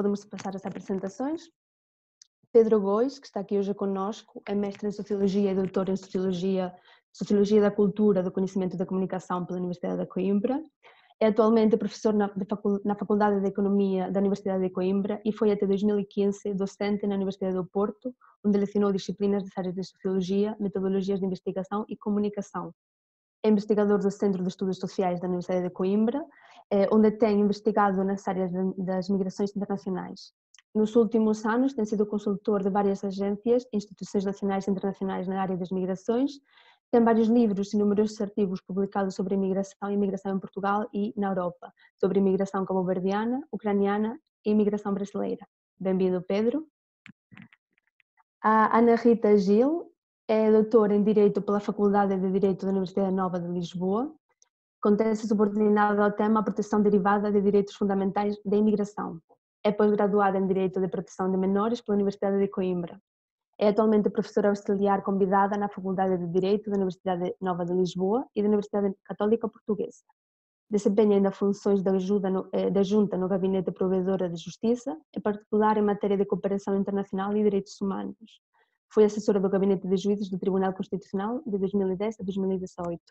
podemos passar às apresentações. Pedro Góis, que está aqui hoje conosco, é mestre em Sociologia e doutor em Sociologia da Cultura, do Conhecimento e da Comunicação pela Universidade de Coimbra. É atualmente professor na Faculdade de Economia da Universidade de Coimbra e foi até 2015 docente na Universidade do Porto, onde lecionou disciplinas das áreas de Sociologia, Metodologias de Investigação e Comunicação. É investigador do Centro de Estudos Sociais da Universidade de Coimbra, onde tem investigado nas áreas das migrações internacionais. Nos últimos anos tem sido consultor de várias agências e instituições nacionais e internacionais na área das migrações. Tem vários livros e numerosos artigos publicados sobre imigração e imigração em Portugal e na Europa, sobre imigração cabo-verdiana, ucraniana e imigração brasileira. Bem-vindo, Pedro. A Ana Rita Gil é doutora em Direito pela Faculdade de Direito da Universidade Nova de Lisboa, com tese subordinada ao tema a proteção derivada de direitos fundamentais da imigração. É pós-graduada em Direito de Proteção de Menores pela Universidade de Coimbra. É atualmente professora auxiliar convidada na Faculdade de Direito da Universidade Nova de Lisboa e da Universidade Católica Portuguesa. Desempenha ainda funções da Junta no Gabinete Provedora de Justiça, em particular em matéria de cooperação internacional e direitos humanos. Foi assessora do Gabinete de Juízes do Tribunal Constitucional de 2010 a 2018.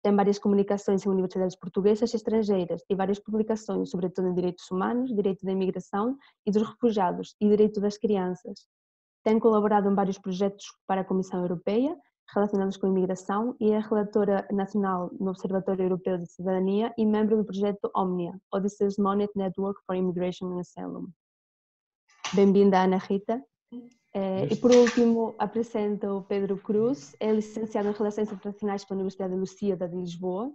Tem várias comunicações em universidades portuguesas e estrangeiras e várias publicações, sobretudo em direitos humanos, direito da imigração e dos refugiados e direito das crianças. Tem colaborado em vários projetos para a Comissão Europeia relacionados com a imigração e é relatora nacional no Observatório Europeu de Cidadania e membro do projeto Omnia, Odysseus Monet Network for Immigration and Asylum. Bem-vinda, Ana Rita. E por último, apresento o Pedro Cruz, é licenciado em Relações Internacionais pela Universidade de Lusíada de Lisboa,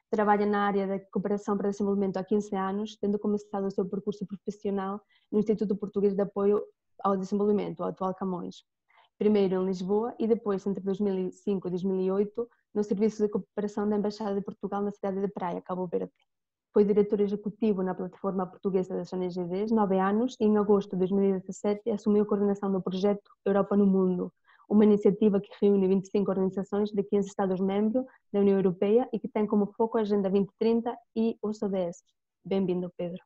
trabalha na área da cooperação para desenvolvimento há 15 anos, tendo começado o seu percurso profissional no Instituto Português de Apoio ao Desenvolvimento, o atual Camões, primeiro em Lisboa e depois, entre 2005 e 2008, no Serviço de Cooperação da Embaixada de Portugal na cidade de Praia, Cabo Verde. Foi diretor executivo na Plataforma Portuguesa das ONGs 9 anos e em agosto de 2017 assumiu a coordenação do projeto Europa no Mundo, uma iniciativa que reúne 25 organizações de 15 Estados-membros da União Europeia e que tem como foco a Agenda 2030 e os ODS. Bem-vindo, Pedro.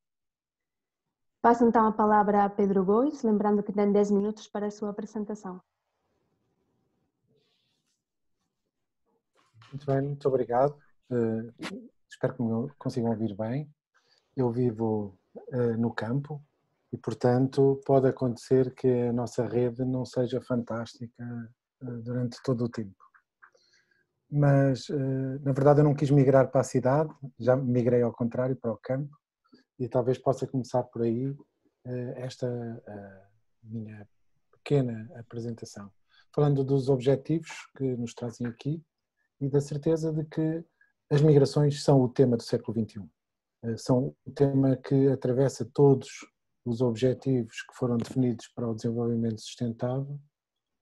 Passo então a palavra a Pedro Góis, lembrando que tem 10 minutos para a sua apresentação. Muito bem, muito obrigado. Espero que me consigam ouvir bem. Eu vivo no campo e, portanto, pode acontecer que a nossa rede não seja fantástica durante todo o tempo. Mas, na verdade, eu não quis migrar para a cidade, já migrei ao contrário, para o campo, e talvez possa começar por aí esta minha pequena apresentação. Falando dos objetivos que nos trazem aqui e da certeza de que as migrações são o tema do século XXI. São o tema que atravessa todos os objetivos que foram definidos para o desenvolvimento sustentável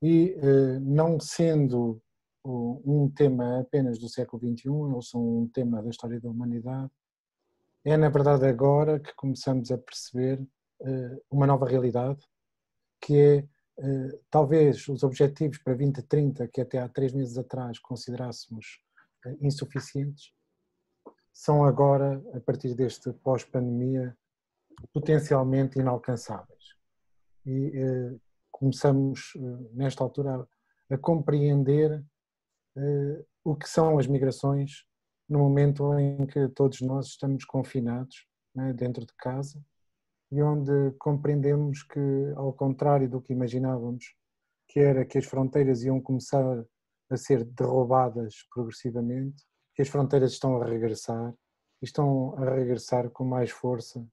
e, não sendo um tema apenas do século XXI, eles são um tema da história da humanidade. É, na verdade, agora que começamos a perceber uma nova realidade, que é, talvez, os objetivos para 2030, que até há 3 meses atrás considerássemos insuficientes, são agora, a partir deste pós-pandemia, potencialmente inalcançáveis. E começamos, nesta altura, a compreender o que são as migrações no momento em que todos nós estamos confinados, né, dentro de casa, e onde compreendemos que, ao contrário do que imaginávamos, que era que as fronteiras iam começar a ser derrubadas progressivamente, que as fronteiras estão a regressar, e estão a regressar com mais força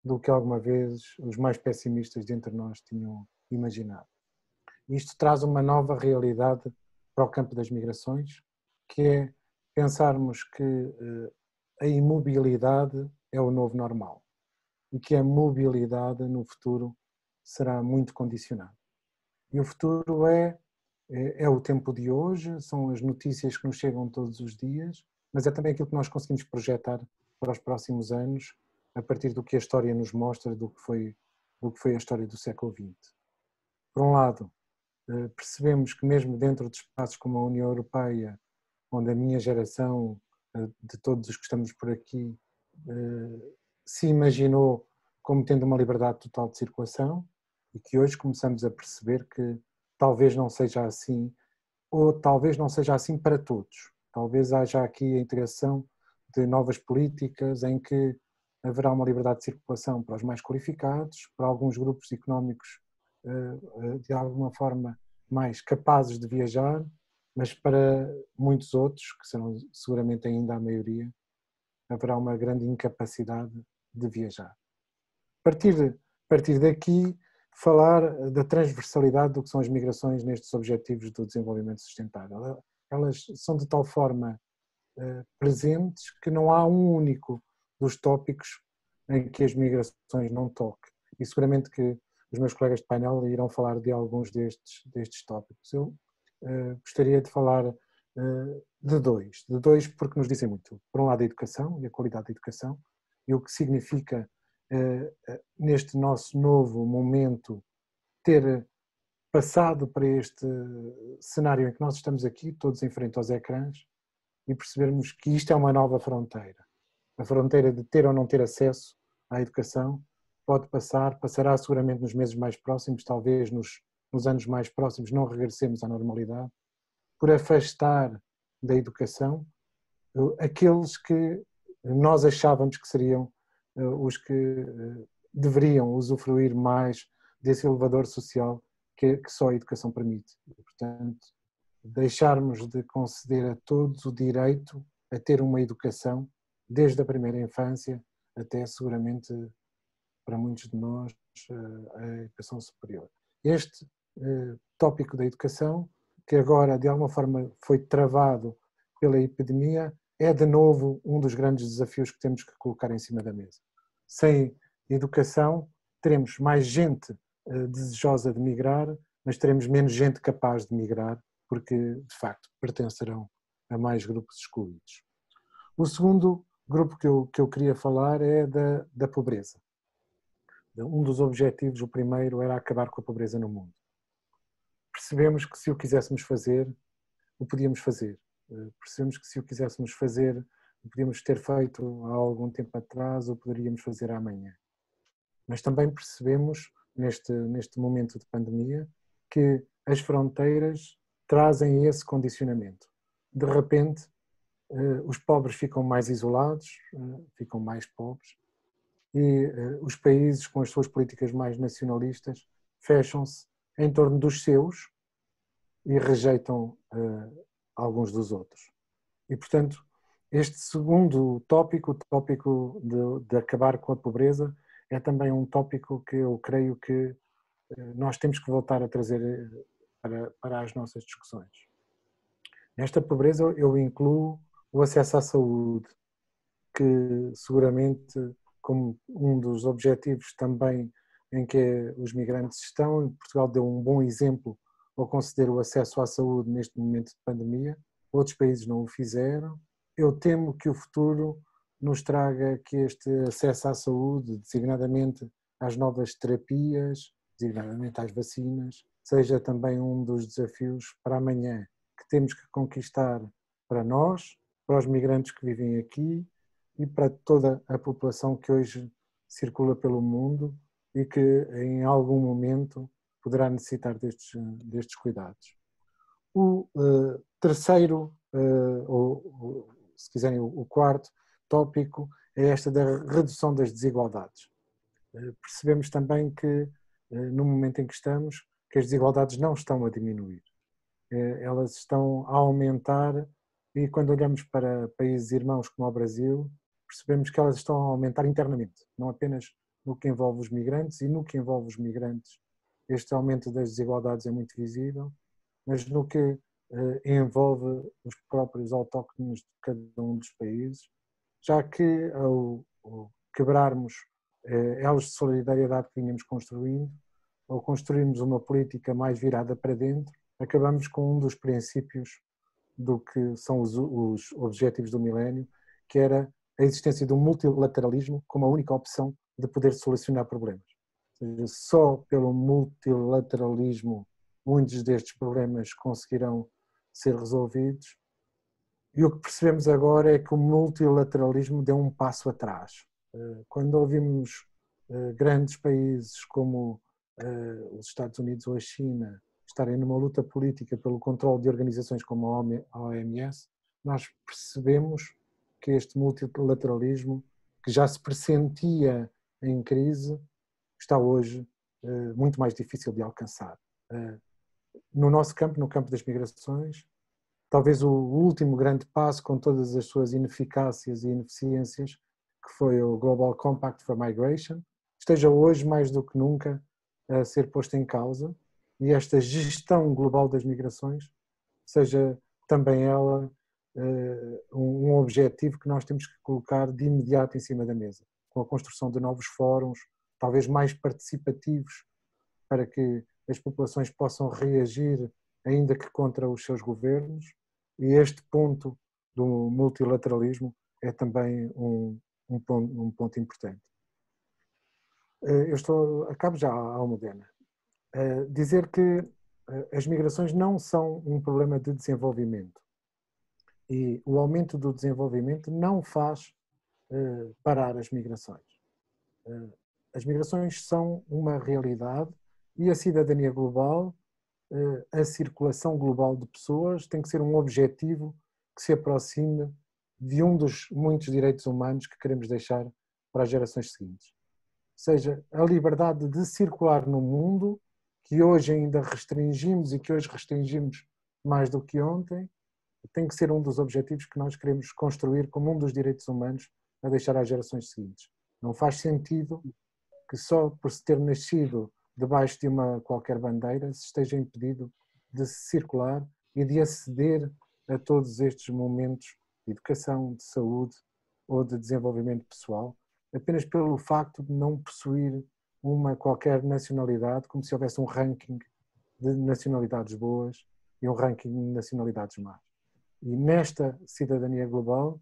do que alguma vez os mais pessimistas de entre nós tinham imaginado. Isto traz uma nova realidade para o campo das migrações, que é pensarmos que a imobilidade é o novo normal e que a mobilidade no futuro será muito condicionada. E o futuro é o tempo de hoje, são as notícias que nos chegam todos os dias, mas é também aquilo que nós conseguimos projetar para os próximos anos, a partir do que a história nos mostra, do que foi a história do século XX. Por um lado, percebemos que mesmo dentro de espaços como a União Europeia, onde a minha geração, de todos os que estamos por aqui, se imaginou como tendo uma liberdade total de circulação e que hoje começamos a perceber que talvez não seja assim, ou talvez não seja assim para todos. Talvez haja aqui a integração de novas políticas em que haverá uma liberdade de circulação para os mais qualificados, para alguns grupos económicos de alguma forma mais capazes de viajar, mas para muitos outros, que serão seguramente ainda a maioria, haverá uma grande incapacidade de viajar. Partir daqui, falar da transversalidade do que são as migrações nestes objetivos do desenvolvimento sustentável. Elas são de tal forma presentes que não há um único dos tópicos em que as migrações não toquem. E seguramente que os meus colegas de painel irão falar de alguns destes tópicos. Eu gostaria de falar de dois porque nos dizem muito. Por um lado a educação e a qualidade da educação e o que significa neste nosso novo momento ter passado para este cenário em que nós estamos aqui, todos em frente aos ecrãs, e percebermos que isto é uma nova fronteira. A fronteira de ter ou não ter acesso à educação passará seguramente nos meses mais próximos, talvez nos anos mais próximos não regressemos à normalidade, por afastar da educação aqueles que nós achávamos que seriam os que deveriam usufruir mais desse elevador social que só a educação permite. E, portanto, deixarmos de conceder a todos o direito a ter uma educação desde a primeira infância até seguramente para muitos de nós a educação superior. Este tópico da educação, que agora de alguma forma foi travado pela epidemia, é de novo um dos grandes desafios que temos que colocar em cima da mesa. Sem educação teremos mais gente desejosa de migrar, mas teremos menos gente capaz de migrar, porque de facto pertencerão a mais grupos excluídos. O segundo grupo que eu queria falar é da pobreza. Um dos objetivos, o primeiro, era acabar com a pobreza no mundo. Percebemos que se o quiséssemos fazer, o podíamos fazer. Percebemos que se o quiséssemos fazer, o podíamos ter feito há algum tempo atrás ou poderíamos fazer amanhã. Mas também percebemos, neste momento de pandemia, que as fronteiras trazem esse condicionamento. De repente, os pobres ficam mais isolados, ficam mais pobres, e os países com as suas políticas mais nacionalistas fecham-se em torno dos seus e rejeitam alguns dos outros. E, portanto, este segundo tópico, o tópico de acabar com a pobreza, é também um tópico que eu creio que nós temos que voltar a trazer para as nossas discussões. Nesta pobreza eu incluo o acesso à saúde, que seguramente como um dos objetivos também em que os migrantes estão, Portugal deu um bom exemplo ao conceder o acesso à saúde neste momento de pandemia, outros países não o fizeram. Eu temo que o futuro nos traga que este acesso à saúde, designadamente às novas terapias, designadamente às vacinas, seja também um dos desafios para amanhã, que temos que conquistar para nós, para os migrantes que vivem aqui e para toda a população que hoje circula pelo mundo e que em algum momento poderá necessitar destes cuidados. O terceiro, ou se quiserem o quarto tópico, é esta da redução das desigualdades. Percebemos também que no momento em que estamos, que as desigualdades não estão a diminuir. Elas estão a aumentar e quando olhamos para países irmãos como o Brasil, percebemos que elas estão a aumentar internamente, não apenas no que envolve os migrantes, e no que envolve os migrantes este aumento das desigualdades é muito visível, mas no que envolve os próprios autóctones de cada um dos países, já que ao quebrarmos elos de solidariedade que vínhamos construindo, ao construirmos uma política mais virada para dentro, acabamos com um dos princípios do que são os objetivos do milénio, que era a existência de um multilateralismo como a única opção de poder solucionar problemas. Ou seja, só pelo multilateralismo muitos destes problemas conseguirão ser resolvidos. E o que percebemos agora é que o multilateralismo deu um passo atrás. Quando ouvimos grandes países como os Estados Unidos ou a China estarem numa luta política pelo controle de organizações como a OMS, nós percebemos que este multilateralismo, que já se pressentia em crise, está hoje muito mais difícil de alcançar. No nosso campo, no campo das migrações, talvez o último grande passo, com todas as suas ineficácias e ineficiências, que foi o Global Compact for Migration, esteja hoje mais do que nunca a ser posto em causa, e esta gestão global das migrações seja também ela um objetivo que nós temos que colocar de imediato em cima da mesa, com a construção de novos fóruns, talvez mais participativos, para que as populações possam reagir, ainda que contra os seus governos, e este ponto do multilateralismo é também um ponto importante. Acabo já, Almudena. Dizer que as migrações não são um problema de desenvolvimento, e o aumento do desenvolvimento não faz parar as migrações. As migrações são uma realidade, e a cidadania global, a circulação global de pessoas, tem que ser um objetivo que se aproxime de um dos muitos direitos humanos que queremos deixar para as gerações seguintes. Ou seja, a liberdade de circular no mundo, que hoje ainda restringimos e que hoje restringimos mais do que ontem, tem que ser um dos objetivos que nós queremos construir como um dos direitos humanos a deixar às gerações seguintes. Não faz sentido que só por se ter nascido debaixo de uma qualquer bandeira se esteja impedido de circular e de aceder a todos estes momentos de educação, de saúde ou de desenvolvimento pessoal, apenas pelo facto de não possuir uma qualquer nacionalidade, como se houvesse um ranking de nacionalidades boas e um ranking de nacionalidades más. E nesta cidadania global,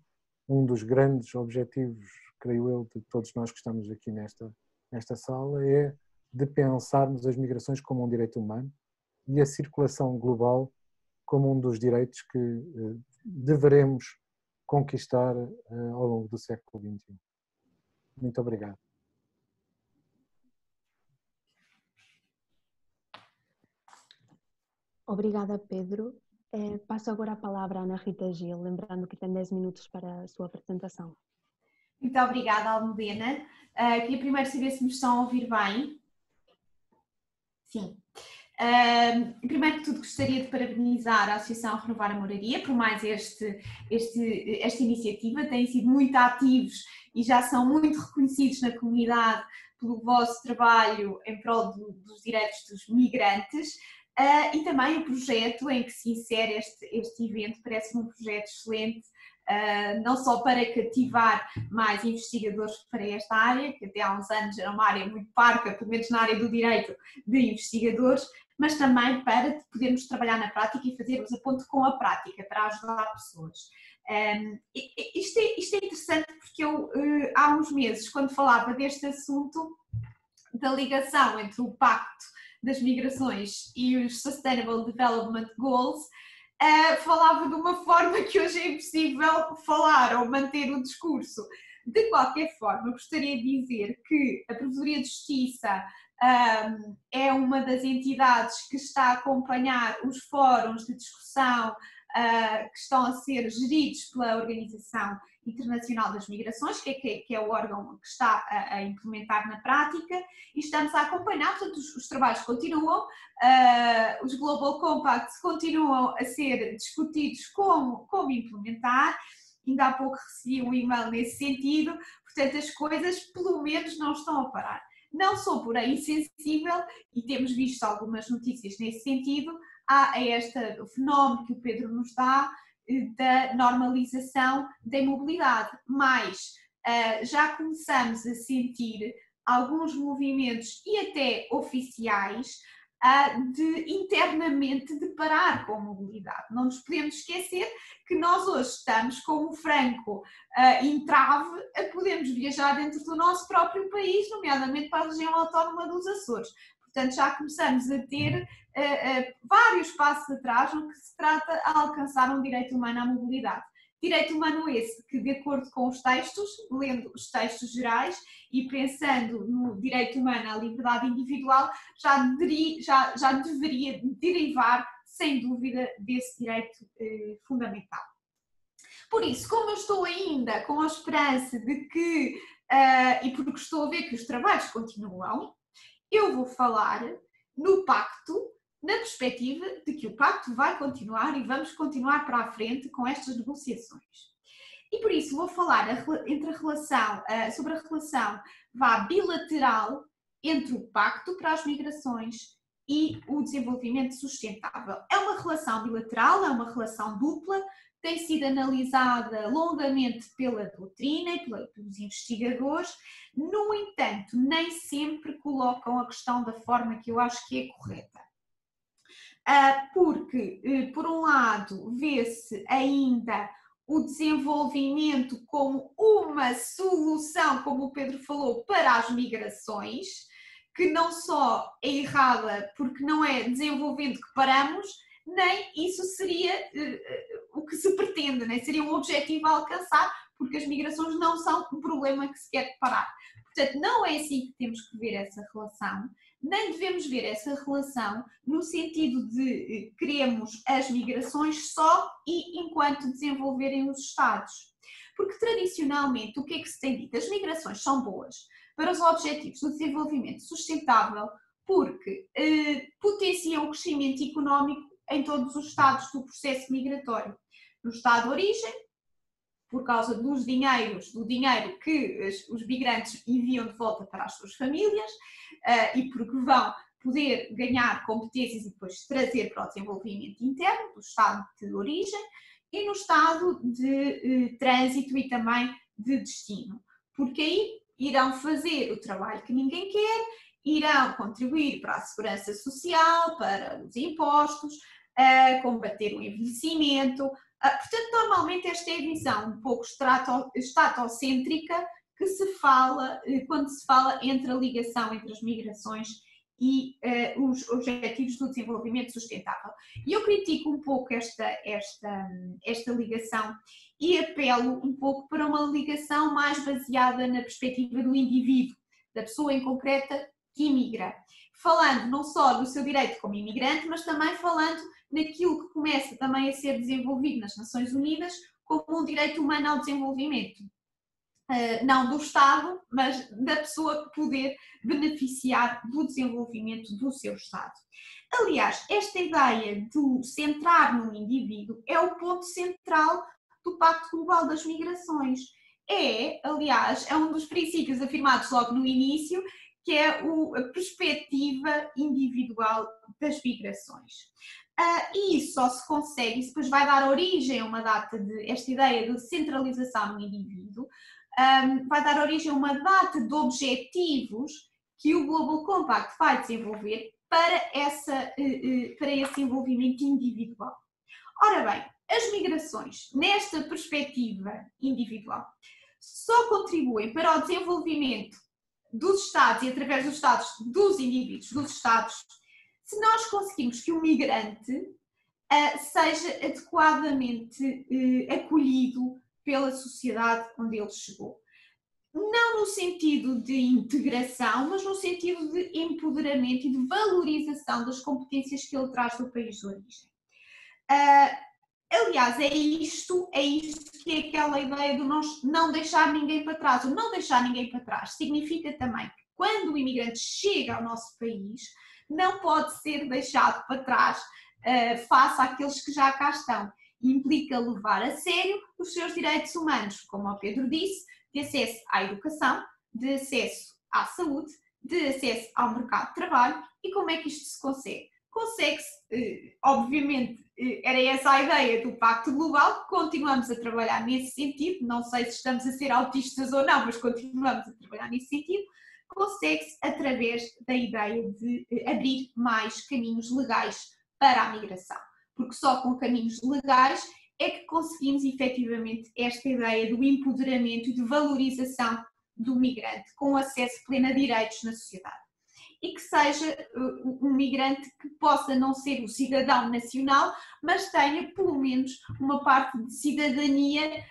um dos grandes objetivos, creio eu, de todos nós que estamos aqui nesta sala, é de pensarmos as migrações como um direito humano e a circulação global como um dos direitos que deveremos conquistar ao longo do século XXI. Muito obrigado. Obrigada, Pedro. Passo agora a palavra à Ana Rita Gil, lembrando que tem 10 minutos para a sua apresentação. Muito obrigada, Almudena. Queria primeiro saber se me estão a ouvir bem. Sim. Primeiro que tudo, gostaria de parabenizar a Associação Renovar a Moraria por mais esta iniciativa. Têm sido muito ativos e já são muito reconhecidos na comunidade pelo vosso trabalho em prol dos direitos dos migrantes. E também o projeto em que se insere este evento parece-me um projeto excelente, não só para cativar mais investigadores para esta área, que até há uns anos era uma área muito parca, pelo menos na área do direito de investigadores, mas também para podermos trabalhar na prática e fazermos a ponte com a prática, para ajudar pessoas. Isto é interessante porque eu, há uns meses, quando falava deste assunto, da ligação entre o Pacto das Migrações e os Sustainable Development Goals, falava de uma forma que hoje é impossível falar ou manter o discurso. De qualquer forma, gostaria de dizer que a Provedoria de Justiça é uma das entidades que está a acompanhar os fóruns de discussão que estão a ser geridos pela Organização Internacional das Migrações, que é o órgão que está a implementar na prática, e estamos a acompanhar, portanto os trabalhos continuam, os Global Compacts continuam a ser discutidos como implementar. Ainda há pouco recebi um e-mail nesse sentido, portanto as coisas pelo menos não estão a parar. Não sou por aí insensível, e temos visto algumas notícias nesse sentido, há este fenómeno que o Pedro nos dá da normalização da mobilidade, mas já começamos a sentir alguns movimentos e até oficiais de internamente de parar com a mobilidade. Não nos podemos esquecer que nós hoje estamos com um franco entrave a podermos viajar dentro do nosso próprio país, nomeadamente para a região autónoma dos Açores. Portanto, já começamos a ter vários passos atrás no que se trata a alcançar um direito humano à mobilidade. Direito humano esse que, de acordo com os textos, lendo os textos gerais e pensando no direito humano à liberdade individual, já deveria derivar, sem dúvida, desse direito fundamental. Por isso, como eu estou ainda com a esperança de que, e porque estou a ver que os trabalhos continuam, eu vou falar no pacto, na perspectiva de que o pacto vai continuar e vamos continuar para a frente com estas negociações. E por isso vou falar sobre a relação bilateral entre o pacto para as migrações e o desenvolvimento sustentável. É uma relação bilateral, é uma relação dupla, tem sido analisada longamente pela doutrina e pelos investigadores, no entanto, nem sempre colocam a questão da forma que eu acho que é correta. Porque, por um lado, vê-se ainda o desenvolvimento como uma solução, como o Pedro falou, para as migrações, que não só é errada porque não é desenvolvendo que paramos, nem isso seria o que se pretende, nem seria um objetivo a alcançar, porque as migrações não são um problema que se quer parar. Portanto, não é assim que temos que ver essa relação, nem devemos ver essa relação no sentido de queremos as migrações só e enquanto desenvolverem os Estados. Porque tradicionalmente o que é que se tem dito? As migrações são boas para os objetivos do desenvolvimento sustentável porque potenciam o crescimento económico em todos os estados do processo migratório. No estado de origem, por causa do dinheiro que os migrantes enviam de volta para as suas famílias e porque vão poder ganhar competências e depois trazer para o desenvolvimento interno do estado de origem e no estado de trânsito e também de destino, porque aí irão fazer o trabalho que ninguém quer, irão contribuir para a segurança social, para os impostos, combater o envelhecimento. Portanto, normalmente esta é a visão um pouco estatocêntrica que se fala quando se fala entre a ligação entre as migrações e os objetivos do desenvolvimento sustentável. E eu critico um pouco esta ligação e apelo um pouco para uma ligação mais baseada na perspectiva do indivíduo, da pessoa em concreta que imigra. Falando não só do seu direito como imigrante, mas também falando naquilo que começa também a ser desenvolvido nas Nações Unidas como um direito humano ao desenvolvimento. Não do Estado, mas da pessoa poder beneficiar do desenvolvimento do seu Estado. Aliás, esta ideia de centrar no indivíduo é o ponto central do Pacto Global das Migrações. Aliás, é um dos princípios afirmados logo no início, que é a perspectiva individual das migrações. E isso só se consegue, isso depois vai dar origem a uma data de esta ideia de centralização no indivíduo, vai dar origem a uma data de objetivos que o Global Compact vai desenvolver para esse envolvimento individual. Ora bem, as migrações, nesta perspectiva individual, só contribuem para o desenvolvimento dos Estados e através dos Estados, dos indivíduos, dos Estados, se nós conseguimos que o migrante seja adequadamente acolhido pela sociedade onde ele chegou. Não no sentido de integração, mas no sentido de empoderamento e de valorização das competências que ele traz do país de origem. Aliás, é isto que é aquela ideia de nós não deixar ninguém para trás. O não deixar ninguém para trás significa também que quando o imigrante chega ao nosso país, não pode ser deixado para trás face àqueles que já cá estão. Implica levar a sério os seus direitos humanos, como o Pedro disse, de acesso à educação, de acesso à saúde, de acesso ao mercado de trabalho. E como é que isto se consegue? Consegue-se, obviamente, era essa a ideia do Pacto Global, continuamos a trabalhar nesse sentido, não sei se estamos a ser autistas ou não, mas continuamos a trabalhar nesse sentido, consegue-se através da ideia de abrir mais caminhos legais para a migração, porque só com caminhos legais é que conseguimos efetivamente esta ideia do empoderamento e de valorização do migrante, com acesso pleno a direitos na sociedade. e que seja um migrante que possa não ser o cidadão nacional, mas tenha pelo menos uma parte de cidadania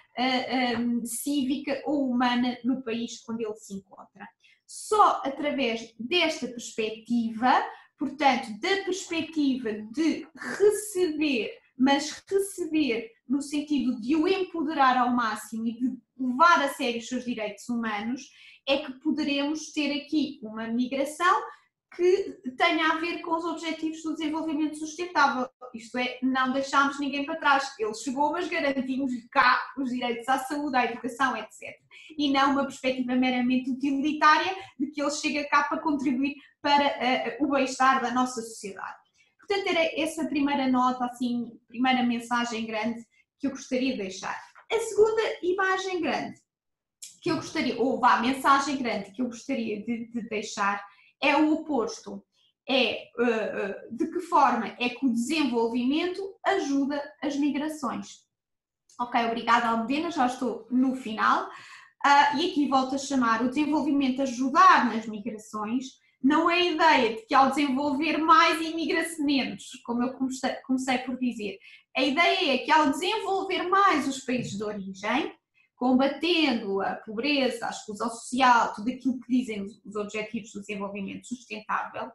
cívica ou humana no país onde ele se encontra. Só através desta perspectiva, portanto, da perspectiva de receber, mas receber no sentido de o empoderar ao máximo e de levar a sério os seus direitos humanos, é que poderemos ter aqui uma migração que tenha a ver com os objetivos do desenvolvimento sustentável. Isto é, não deixámos ninguém para trás. Ele chegou, mas garantimos-lhe cá os direitos à saúde, à educação, etc. E não uma perspectiva meramente utilitária de que ele chega cá para contribuir para o bem-estar da nossa sociedade. Portanto, era essa a primeira nota, assim, primeira mensagem grande que eu gostaria de deixar. A segunda imagem grande que eu gostaria, ou a mensagem grande que eu gostaria de deixar é o oposto. É de que forma é que o desenvolvimento ajuda as migrações. Ok, obrigada, Almudena, já estou no final. E aqui volto a chamar o desenvolvimento a ajudar nas migrações. Não é a ideia de que ao desenvolver mais imigra-se menos, como eu comecei por dizer. A ideia é que ao desenvolver mais os países de origem, combatendo a pobreza, a exclusão social, tudo aquilo que dizem os Objetivos do Desenvolvimento Sustentável,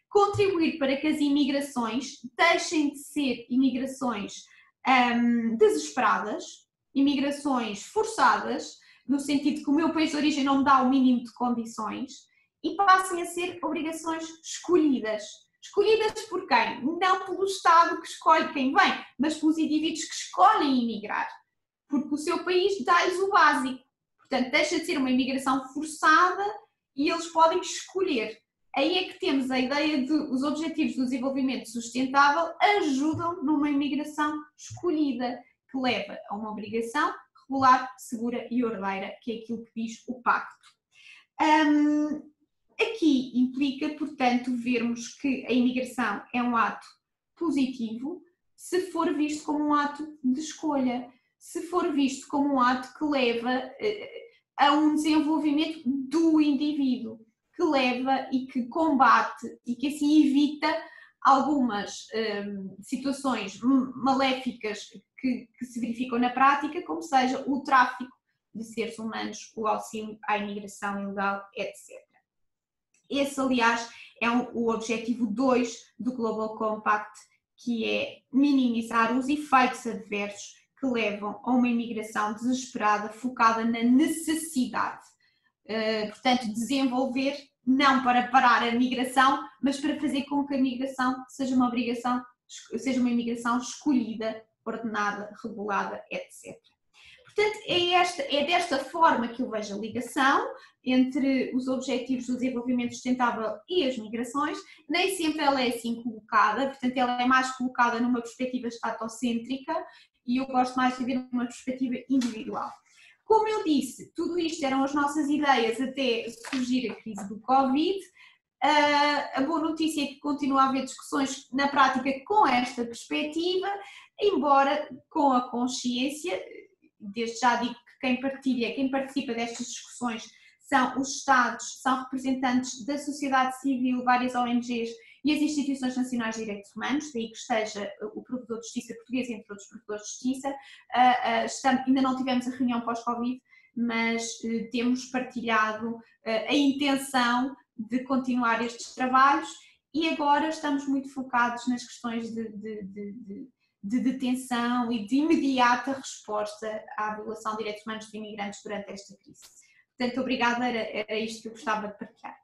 contribuir para que as imigrações deixem de ser imigrações desesperadas, imigrações forçadas, no sentido que o meu país de origem não me dá o mínimo de condições, e passem a ser obrigações escolhidas. Escolhidas por quem? Não pelo Estado que escolhe quem vem, mas pelos indivíduos que escolhem emigrar. Porque o seu país dá-lhes o básico. Portanto, deixa de ser uma imigração forçada e eles podem escolher. Aí é que temos a ideia de os Objetivos do Desenvolvimento Sustentável ajudam numa imigração escolhida, que leva a uma obrigação regular, segura e ordeira, que é aquilo que diz o Pacto. Aqui implica, portanto, vermos que a imigração é um ato positivo se for visto como um ato de escolha, se for visto como um ato que leva a um desenvolvimento do indivíduo, que leva e que combate e que assim evita algumas situações maléficas que se verificam na prática, como seja o tráfico de seres humanos, o auxílio à imigração ilegal, etc. Esse, aliás, é o objetivo 2 do Global Compact, que é minimizar os efeitos adversos que levam a uma imigração desesperada, focada na necessidade. Portanto, desenvolver não para parar a migração, mas para fazer com que a migração seja uma imigração escolhida, ordenada, regulada, etc. Portanto, é desta forma que eu vejo a ligação entre os Objetivos do Desenvolvimento Sustentável e as migrações. Nem sempre ela é assim colocada, portanto ela é mais colocada numa perspectiva estatocêntrica e eu gosto mais de ver numa perspectiva individual. Como eu disse, tudo isto eram as nossas ideias até surgir a crise do Covid. A boa notícia é que continua a haver discussões na prática com esta perspectiva, embora com a consciência. Desde já digo que quem participa destas discussões são os Estados, são representantes da sociedade civil, várias ONGs e as instituições nacionais de direitos humanos, daí que esteja o Provedor de Justiça português, entre outros provedores de justiça. Ainda não tivemos a reunião pós-Covid, mas temos partilhado a intenção de continuar estes trabalhos e agora estamos muito focados nas questões de detenção e de imediata resposta à violação de direitos humanos de imigrantes durante esta crise. Portanto, obrigada, era isto que eu gostava de partilhar.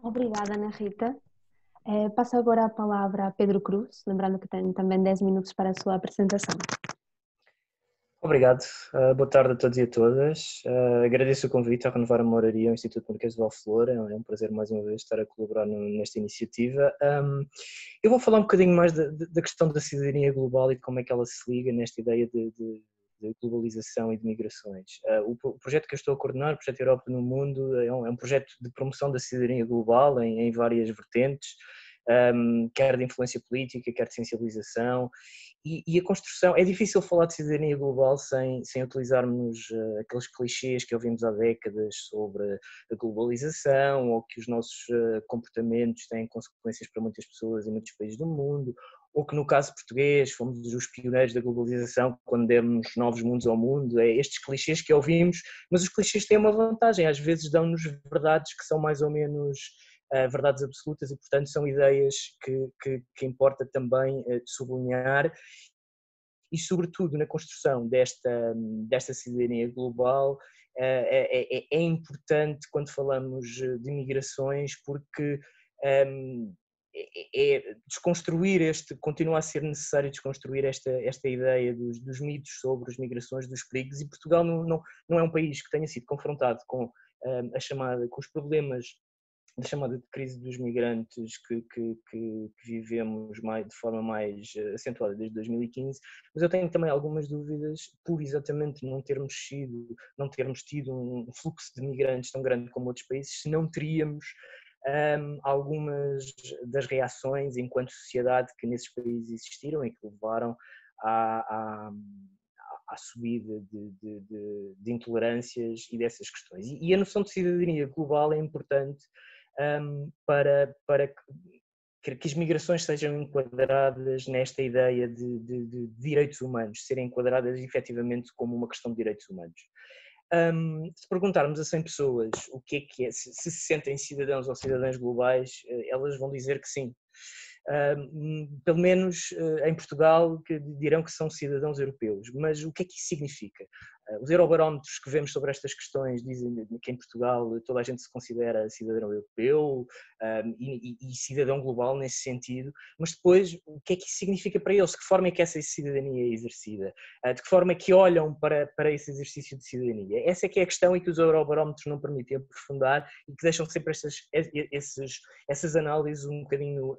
Obrigada, Ana Rita. Passo agora a palavra a Pedro Cruz, lembrando que tem também 10 minutos para a sua apresentação. Obrigado, boa tarde a todos e a todas. Agradeço o convite a renovar a moraria ao Instituto Marquês de Valflor, é um prazer mais uma vez estar a colaborar nesta iniciativa. Eu vou falar um bocadinho mais da questão da cidadania global e de como é que ela se liga nesta ideia de globalização e de migrações. O projeto que eu estou a coordenar, o Projeto Europa no Mundo, é um projeto de promoção da cidadania global em várias vertentes, quer de influência política, quer de sensibilização, E a construção, é difícil falar de cidadania global sem utilizarmos aqueles clichês que ouvimos há décadas sobre a globalização, ou que os nossos comportamentos têm consequências para muitas pessoas em muitos países do mundo, ou que no caso português fomos os pioneiros da globalização quando demos novos mundos ao mundo. É estes clichês que ouvimos, mas os clichês têm uma vantagem, às vezes dão-nos verdades que são mais ou menos verdades absolutas, e portanto são ideias que importa também sublinhar, e sobretudo na construção desta cidadania global é importante quando falamos de migrações, porque continua a ser necessário desconstruir esta ideia dos mitos sobre as migrações, dos perigos, e Portugal não é um país que tenha sido confrontado com com os problemas da chamada de crise dos migrantes que vivemos de forma mais acentuada desde 2015, mas eu tenho também algumas dúvidas por exatamente não termos tido um fluxo de migrantes tão grande como outros países, se não teríamos algumas das reações enquanto sociedade que nesses países existiram e que levaram à subida de intolerâncias e dessas questões. E a noção de cidadania global é importante para que as migrações sejam enquadradas nesta ideia de direitos humanos, serem enquadradas efetivamente como uma questão de direitos humanos. Se perguntarmos a 100 pessoas o que é, se sentem cidadãos ou cidadãs globais, elas vão dizer que sim. Pelo menos em Portugal, que dirão que são cidadãos europeus. Mas o que é que isso significa? Os eurobarómetros que vemos sobre estas questões dizem que em Portugal toda a gente se considera cidadão europeu e cidadão global nesse sentido, mas depois o que é que isso significa para eles? De que forma é que essa cidadania é exercida? De que forma é que olham para esse exercício de cidadania? Essa é que é a questão, e que os eurobarómetros não permitem aprofundar, e que deixam sempre essas análises um bocadinho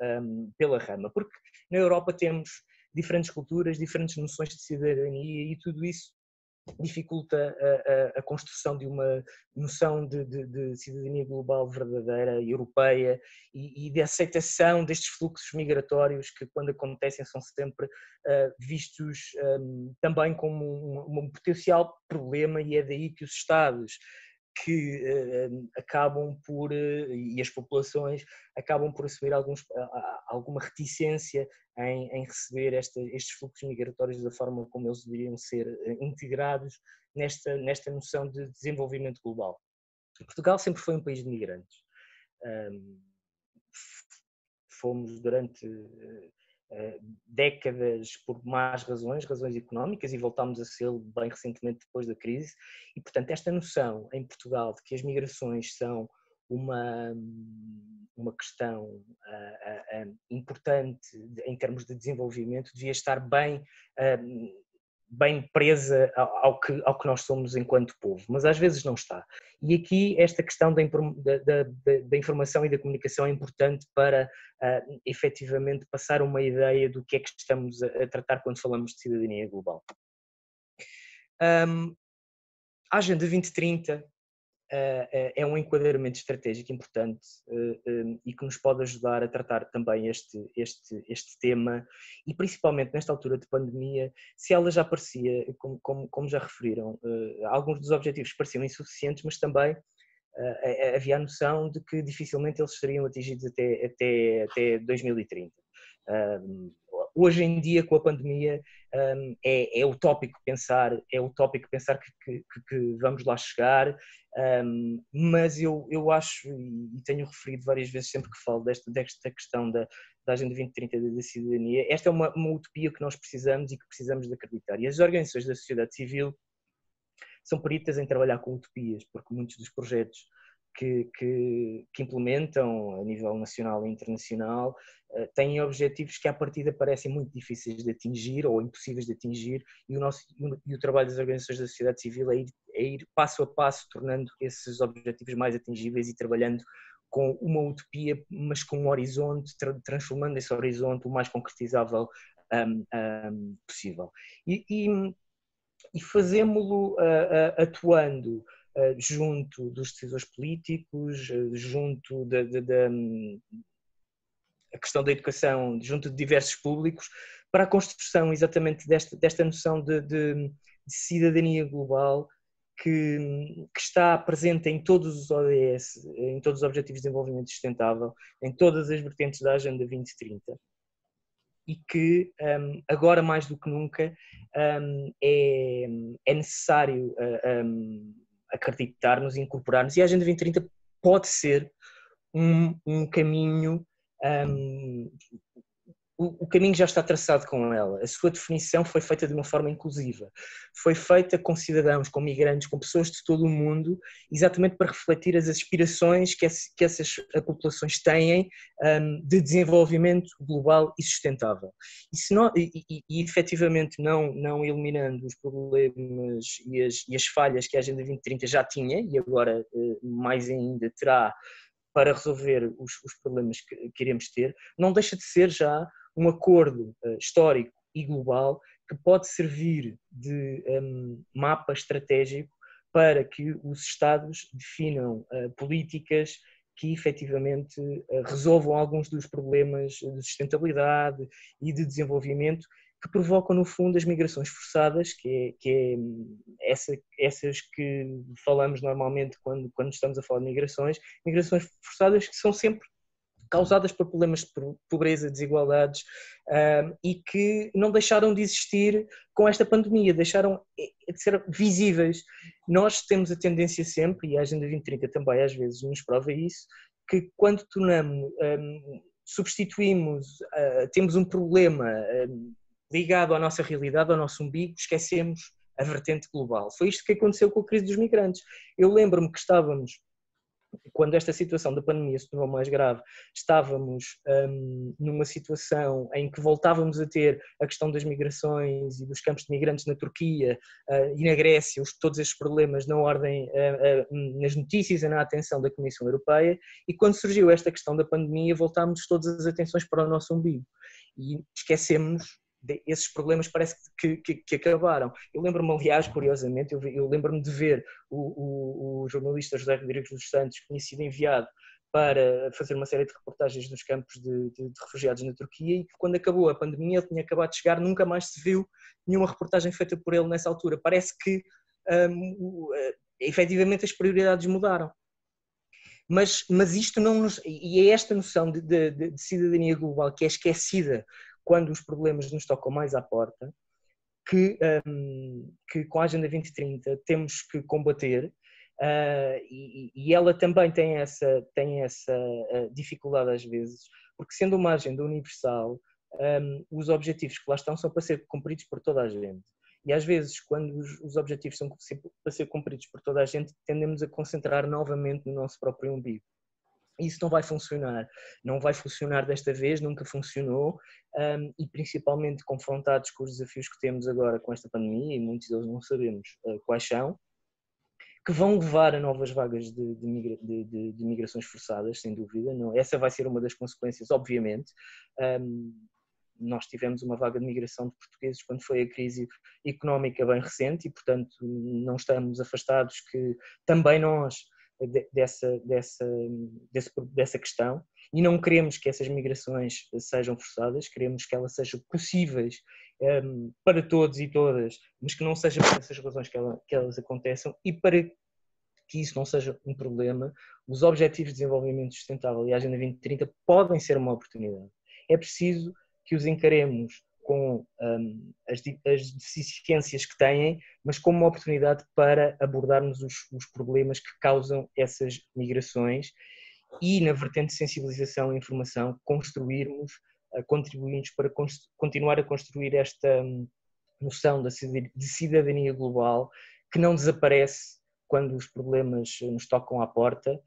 pela rama, porque na Europa temos diferentes culturas, diferentes noções de cidadania, e tudo isso dificulta a construção de uma noção de cidadania global verdadeira, europeia, e de aceitação destes fluxos migratórios que, quando acontecem, são sempre vistos também como um potencial problema, e é daí que os Estados que acabam por, e as populações acabam por assumir alguma reticência em receber estes fluxos migratórios da forma como eles deveriam ser integrados nesta noção de desenvolvimento global. Portugal sempre foi um país de migrantes. Fomos durante décadas por más razões económicas, e voltámos a ser bem recentemente depois da crise, e portanto esta noção em Portugal de que as migrações são uma questão importante em termos de desenvolvimento devia estar bem presa ao que nós somos enquanto povo, mas às vezes não está. E aqui esta questão da informação e da comunicação é importante para efetivamente passar uma ideia do que é que estamos a tratar quando falamos de cidadania global. A Agenda 2030 é um enquadramento estratégico importante e que nos pode ajudar a tratar também este tema, e principalmente nesta altura de pandemia, se ela já parecia, como já referiram, alguns dos objetivos pareciam insuficientes, mas também havia a noção de que dificilmente eles seriam atingidos até 2030. Hoje em dia, com a pandemia, é utópico pensar que vamos lá chegar, mas eu acho, e tenho referido várias vezes sempre que falo desta questão da Agenda 2030 da cidadania, esta é uma utopia que nós precisamos e que precisamos de acreditar. E as organizações da sociedade civil são peritas em trabalhar com utopias, porque muitos dos projetos que implementam a nível nacional e internacional têm objetivos que à partida parecem muito difíceis de atingir ou impossíveis de atingir, e o trabalho das organizações da sociedade civil é ir passo a passo tornando esses objetivos mais atingíveis e trabalhando com uma utopia, mas com um horizonte, transformando esse horizonte o mais concretizável possível. E fazemos-lo atuando junto dos decisores políticos, junto a questão da educação, junto de diversos públicos, para a construção exatamente desta noção de cidadania global que está presente em todos os ODS, em todos os Objetivos de Desenvolvimento Sustentável, em todas as vertentes da Agenda 2030, e que agora mais do que nunca é necessário acreditar-nos, incorporar-nos, e a Agenda 2030 pode ser um caminho. O caminho já está traçado com ela. A sua definição foi feita de uma forma inclusiva. Foi feita com cidadãos, com migrantes, com pessoas de todo o mundo, exatamente para refletir as aspirações que essas populações têm de desenvolvimento global e sustentável. E efetivamente não eliminando os problemas e as falhas que a Agenda 2030 já tinha, e agora mais ainda terá para resolver os problemas que iremos ter, não deixa de ser já um acordo histórico e global que pode servir de mapa estratégico para que os Estados definam políticas que efetivamente resolvam alguns dos problemas de sustentabilidade e de desenvolvimento que provocam, no fundo, as migrações forçadas, que é essas que falamos normalmente quando estamos a falar de migrações forçadas que são sempre causadas por problemas de pobreza, desigualdades, e que não deixaram de existir com esta pandemia, deixaram de ser visíveis. Nós temos a tendência sempre, e a Agenda 2030 também às vezes nos prova isso, que quando substituímos, temos um problema ligado à nossa realidade, ao nosso umbigo, esquecemos a vertente global. Foi isto que aconteceu com a crise dos migrantes. Eu lembro-me que quando esta situação da pandemia se tornou mais grave, estávamos numa situação em que voltávamos a ter a questão das migrações e dos campos de migrantes na Turquia e na Grécia, todos estes problemas na ordem, nas notícias e na atenção da Comissão Europeia, e quando surgiu esta questão da pandemia voltámos todas as atenções para o nosso umbigo e esquecemos. Esses problemas parece que acabaram. Eu lembro-me, aliás, curiosamente, eu lembro-me de ver o jornalista José Rodrigues dos Santos, que tinha sido enviado para fazer uma série de reportagens nos campos de refugiados na Turquia, e que quando acabou a pandemia, ele tinha acabado de chegar, nunca mais se viu nenhuma reportagem feita por ele nessa altura. Parece que efetivamente as prioridades mudaram. Mas isto não nos... E é esta noção de cidadania global que é esquecida quando os problemas nos tocam mais à porta, que com a Agenda 2030 temos que combater, e ela também tem essa dificuldade às vezes, porque sendo uma agenda universal, os objetivos que lá estão são para ser cumpridos por toda a gente. E às vezes, quando os objetivos são para ser cumpridos por toda a gente, tendemos a concentrar novamente no nosso próprio umbigo. Isso não vai funcionar desta vez, nunca funcionou, e principalmente confrontados com os desafios que temos agora com esta pandemia, e muitos deles não sabemos quais são, que vão levar a novas vagas de migrações forçadas, sem dúvida. Não, essa vai ser uma das consequências, obviamente. Nós tivemos uma vaga de migração de portugueses quando foi a crise económica bem recente e, portanto, não estamos afastados que também nós dessa questão, e não queremos que essas migrações sejam forçadas, queremos que elas sejam possíveis para todos e todas, mas que não seja por essas razões que elas aconteçam, e para que isso não seja um problema, os Objetivos de Desenvolvimento Sustentável e a Agenda 2030 podem ser uma oportunidade. É preciso que os encaremos com as deficiências que têm, mas como uma oportunidade para abordarmos os problemas que causam essas migrações e, na vertente de sensibilização e informação, contribuirmos para continuar a construir esta noção de cidadania global que não desaparece quando os problemas nos tocam à porta,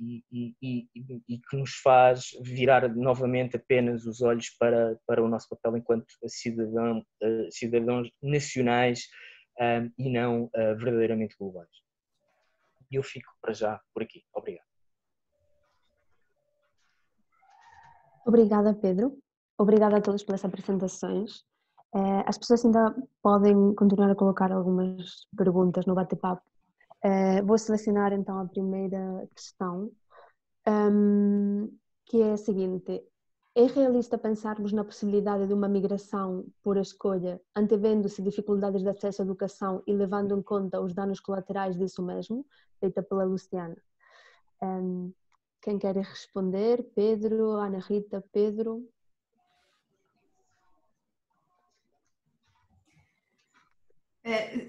e que nos faz virar novamente apenas os olhos para o nosso papel enquanto cidadãos nacionais e não verdadeiramente globais. E eu fico para já por aqui. Obrigado. Obrigada, Pedro. Obrigada a todos pelas apresentações. As pessoas ainda podem continuar a colocar algumas perguntas no bate-papo. Vou selecionar então a primeira questão, que é a seguinte: É realista pensarmos na possibilidade de uma migração por escolha, antevendo-se dificuldades de acesso à educação e levando em conta os danos colaterais disso mesmo? Feita pela Luciana. Quem quer responder? Pedro, Ana Rita, Pedro.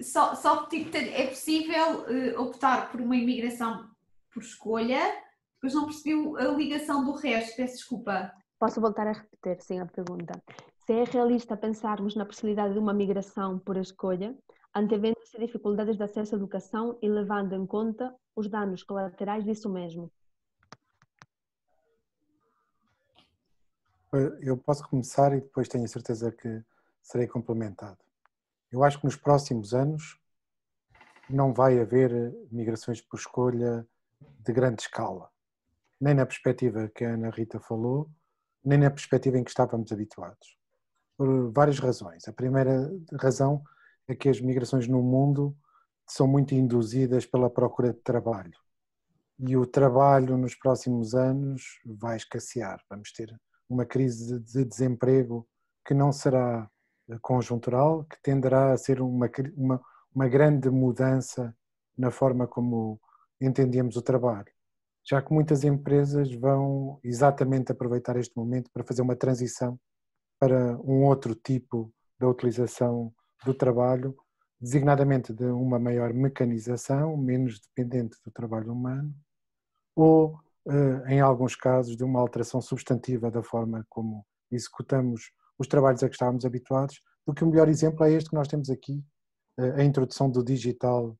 Só tipo, é possível optar por uma imigração por escolha? Depois não percebi a ligação do resto, peço desculpa. Posso voltar a repetir, sim, a pergunta. Se é realista pensarmos na possibilidade de uma migração por escolha, antevendo-se dificuldades de acesso à educação e levando em conta os danos colaterais disso mesmo? Eu posso começar e depois tenho a certeza que serei complementado. Eu acho que nos próximos anos não vai haver migrações por escolha de grande escala, nem na perspectiva que a Ana Rita falou, nem na perspectiva em que estávamos habituados, por várias razões. A primeira razão é que as migrações no mundo são muito induzidas pela procura de trabalho, e o trabalho nos próximos anos vai escassear. Vamos ter uma crise de desemprego que não será conjuntural, que tenderá a ser uma grande mudança na forma como entendemos o trabalho, já que muitas empresas vão exatamente aproveitar este momento para fazer uma transição para um outro tipo de utilização do trabalho, designadamente de uma maior mecanização, menos dependente do trabalho humano, ou, em alguns casos, de uma alteração substantiva da forma como executamos os trabalhos a que estávamos habituados, do que o melhor exemplo é este que nós temos aqui, a introdução do digital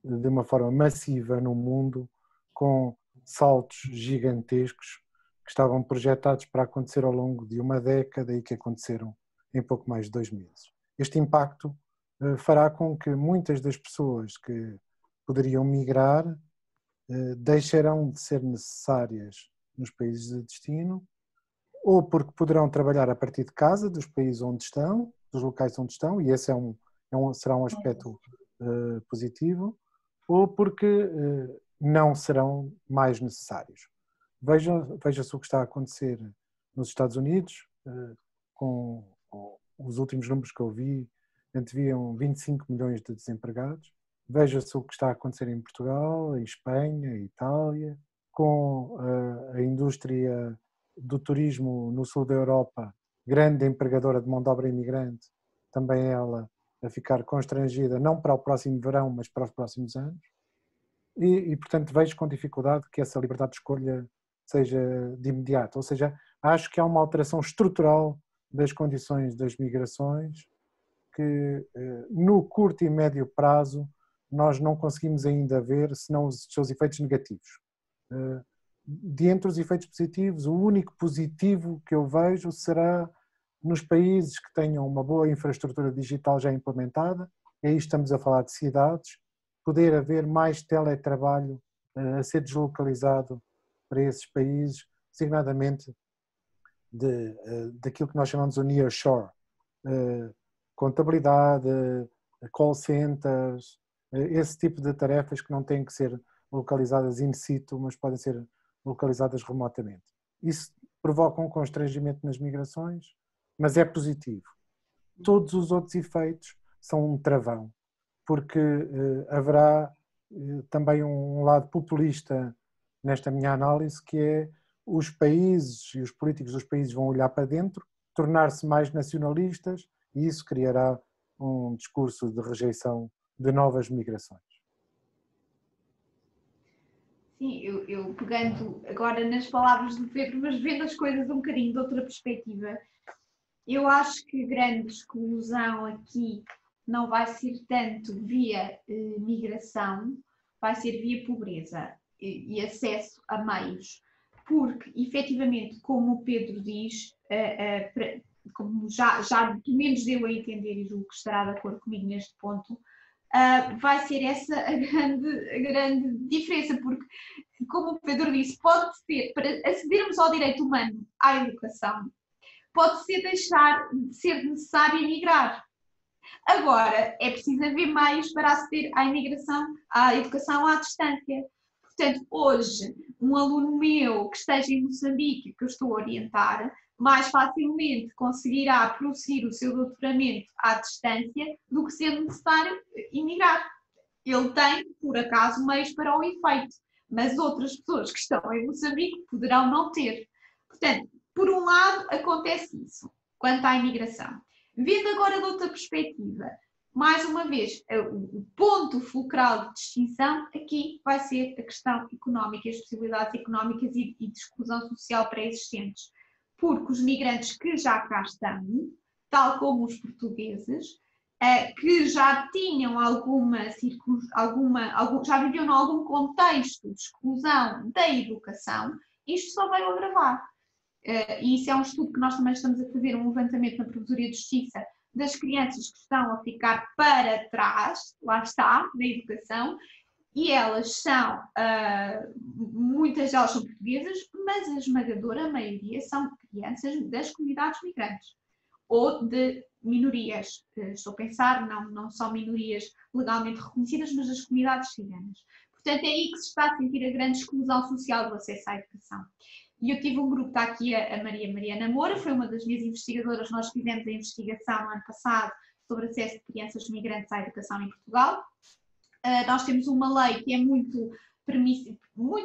de uma forma massiva no mundo, com saltos gigantescos que estavam projetados para acontecer ao longo de uma década e que aconteceram em pouco mais de 2 meses. Este impacto fará com que muitas das pessoas que poderiam migrar deixarão de ser necessárias nos países de destino, ou porque poderão trabalhar a partir de casa, dos países onde estão, dos locais onde estão, e esse será um aspecto positivo, ou porque não serão mais necessários. Veja-se o que está a acontecer nos Estados Unidos, com os últimos números que eu vi, anteviam 25 milhões de desempregados. Veja-se o que está a acontecer em Portugal, em Espanha, em Itália, com a indústria do turismo no sul da Europa, grande empregadora de mão de obra imigrante, também ela a ficar constrangida, não para o próximo verão, mas para os próximos anos. E portanto, vejo com dificuldade que essa liberdade de escolha seja de imediato. Ou seja, acho que há uma alteração estrutural das condições das migrações que, no curto e médio prazo, nós não conseguimos ainda ver, senão os seus efeitos negativos. De entre os efeitos positivos, o único positivo que eu vejo será nos países que tenham uma boa infraestrutura digital já implementada, e aí estamos a falar de cidades, poder haver mais teletrabalho a ser deslocalizado para esses países, designadamente daquilo que nós chamamos de nearshore, contabilidade, call centers, esse tipo de tarefas que não têm que ser localizadas in situ, mas podem ser localizadas remotamente. Isso provoca um constrangimento nas migrações, mas é positivo. Todos os outros efeitos são um travão, porque haverá também um lado populista nesta minha análise, que é os países e os políticos dos países vão olhar para dentro, tornar-se mais nacionalistas, e isso criará um discurso de rejeição de novas migrações. Sim, eu pegando agora nas palavras do Pedro, mas vendo as coisas um bocadinho de outra perspectiva, eu acho que a grande exclusão aqui não vai ser tanto via migração, vai ser via pobreza e acesso a meios, porque efetivamente, como o Pedro diz, como já pelo menos deu a entender e julgo que estará de acordo comigo neste ponto, vai ser essa a grande diferença, porque, como o Pedro disse, pode ser, para acedermos ao direito humano à educação, pode ser deixar de ser necessário emigrar. Agora, é preciso haver meios para aceder à imigração, à educação à distância. Portanto, hoje, um aluno meu que esteja em Moçambique, que eu estou a orientar, mais facilmente conseguirá prosseguir o seu doutoramento à distância do que sendo necessário emigrar. Ele tem, por acaso, meios para o efeito, mas outras pessoas que estão em Moçambique poderão não ter. Portanto, por um lado, acontece isso, quanto à imigração. Vendo agora de outra perspectiva, mais uma vez, o ponto fulcral de distinção aqui vai ser a questão económica, as possibilidades económicas e de exclusão social pré-existentes. Porque os migrantes que já cá estão, tal como os portugueses, que já tinham já viviam em algum contexto de exclusão da educação, isto só veio agravar. E isso é um estudo que nós também estamos a fazer, um levantamento na Promotoria de Justiça das crianças que estão a ficar para trás, lá está, na educação, e elas são, muitas delas são portuguesas, mas a esmagadora maioria são crianças das comunidades migrantes ou de minorias. Estou a pensar, não só minorias legalmente reconhecidas, mas das comunidades ciganas. Portanto, é aí que se está a sentir a grande exclusão social do acesso à educação. E eu tive um grupo, está aqui a Mariana Moura, foi uma das minhas investigadoras, nós fizemos a investigação no ano passado sobre acesso de crianças migrantes à educação em Portugal. Nós temos uma lei que é muito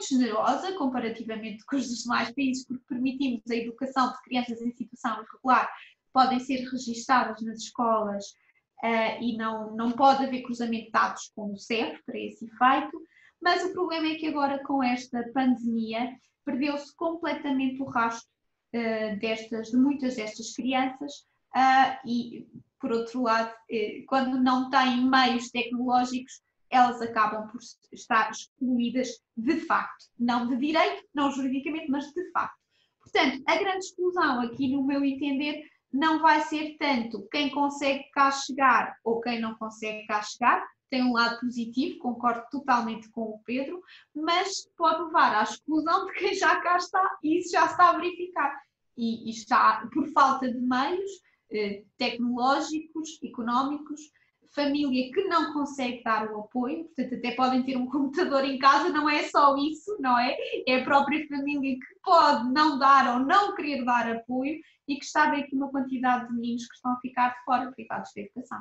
generosa comparativamente com os dos demais países, porque permitimos a educação de crianças em situação irregular, podem ser registadas nas escolas e não pode haver cruzamento de dados com o CEF para esse efeito, mas o problema é que agora com esta pandemia perdeu-se completamente o rastro de muitas destas crianças e, por outro lado, quando não têm meios tecnológicos, elas acabam por estar excluídas de facto, não de direito, não juridicamente, mas de facto. Portanto, a grande exclusão aqui, no meu entender, não vai ser tanto quem consegue cá chegar ou quem não consegue cá chegar, tem um lado positivo, concordo totalmente com o Pedro, mas pode levar à exclusão de quem já cá está, e isso já está a verificar. E está por falta de meios tecnológicos, económicos, família que não consegue dar o apoio, portanto até podem ter um computador em casa, não é só isso, não é? É a própria família que pode não dar ou não querer dar apoio e que está a ver aqui uma quantidade de meninos que estão a ficar de fora privados da educação.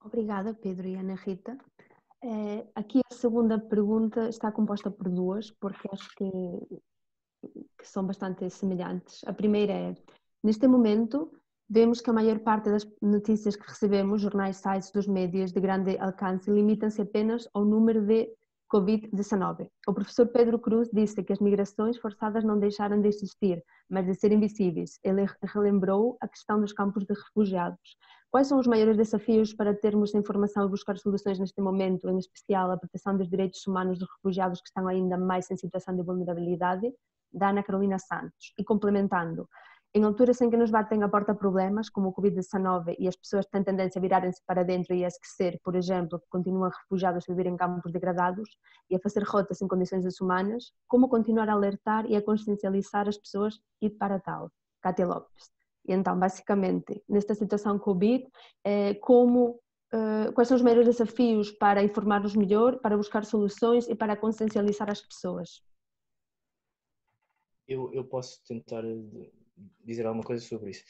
Obrigada, Pedro e Ana Rita. Aqui a segunda pergunta está composta por duas, porque acho que são bastante semelhantes. A primeira é, neste momento, vemos que a maior parte das notícias que recebemos, jornais, sites dos médias de grande alcance, limitam-se apenas ao número de Covid-19. O professor Pedro Cruz disse que as migrações forçadas não deixaram de existir, mas de ser invisíveis. Ele relembrou a questão dos campos de refugiados. Quais são os maiores desafios para termos informação e buscar soluções neste momento, em especial a proteção dos direitos humanos dos refugiados que estão ainda mais em situação de vulnerabilidade? Da Ana Carolina Santos. E complementando, em alturas em que nos batem à porta problemas, como o Covid-19 e as pessoas têm tendência a virarem-se para dentro e a esquecer, por exemplo, que continuam refugiados a viver em campos degradados e a fazer rotas em condições desumanas, como continuar a alertar e a consciencializar as pessoas e para tal? Cátia Lopes. E então, basicamente, nesta situação Covid, quais são os maiores desafios para informar-nos melhor, para buscar soluções e para consciencializar as pessoas? Eu posso tentar dizer alguma coisa sobre isso.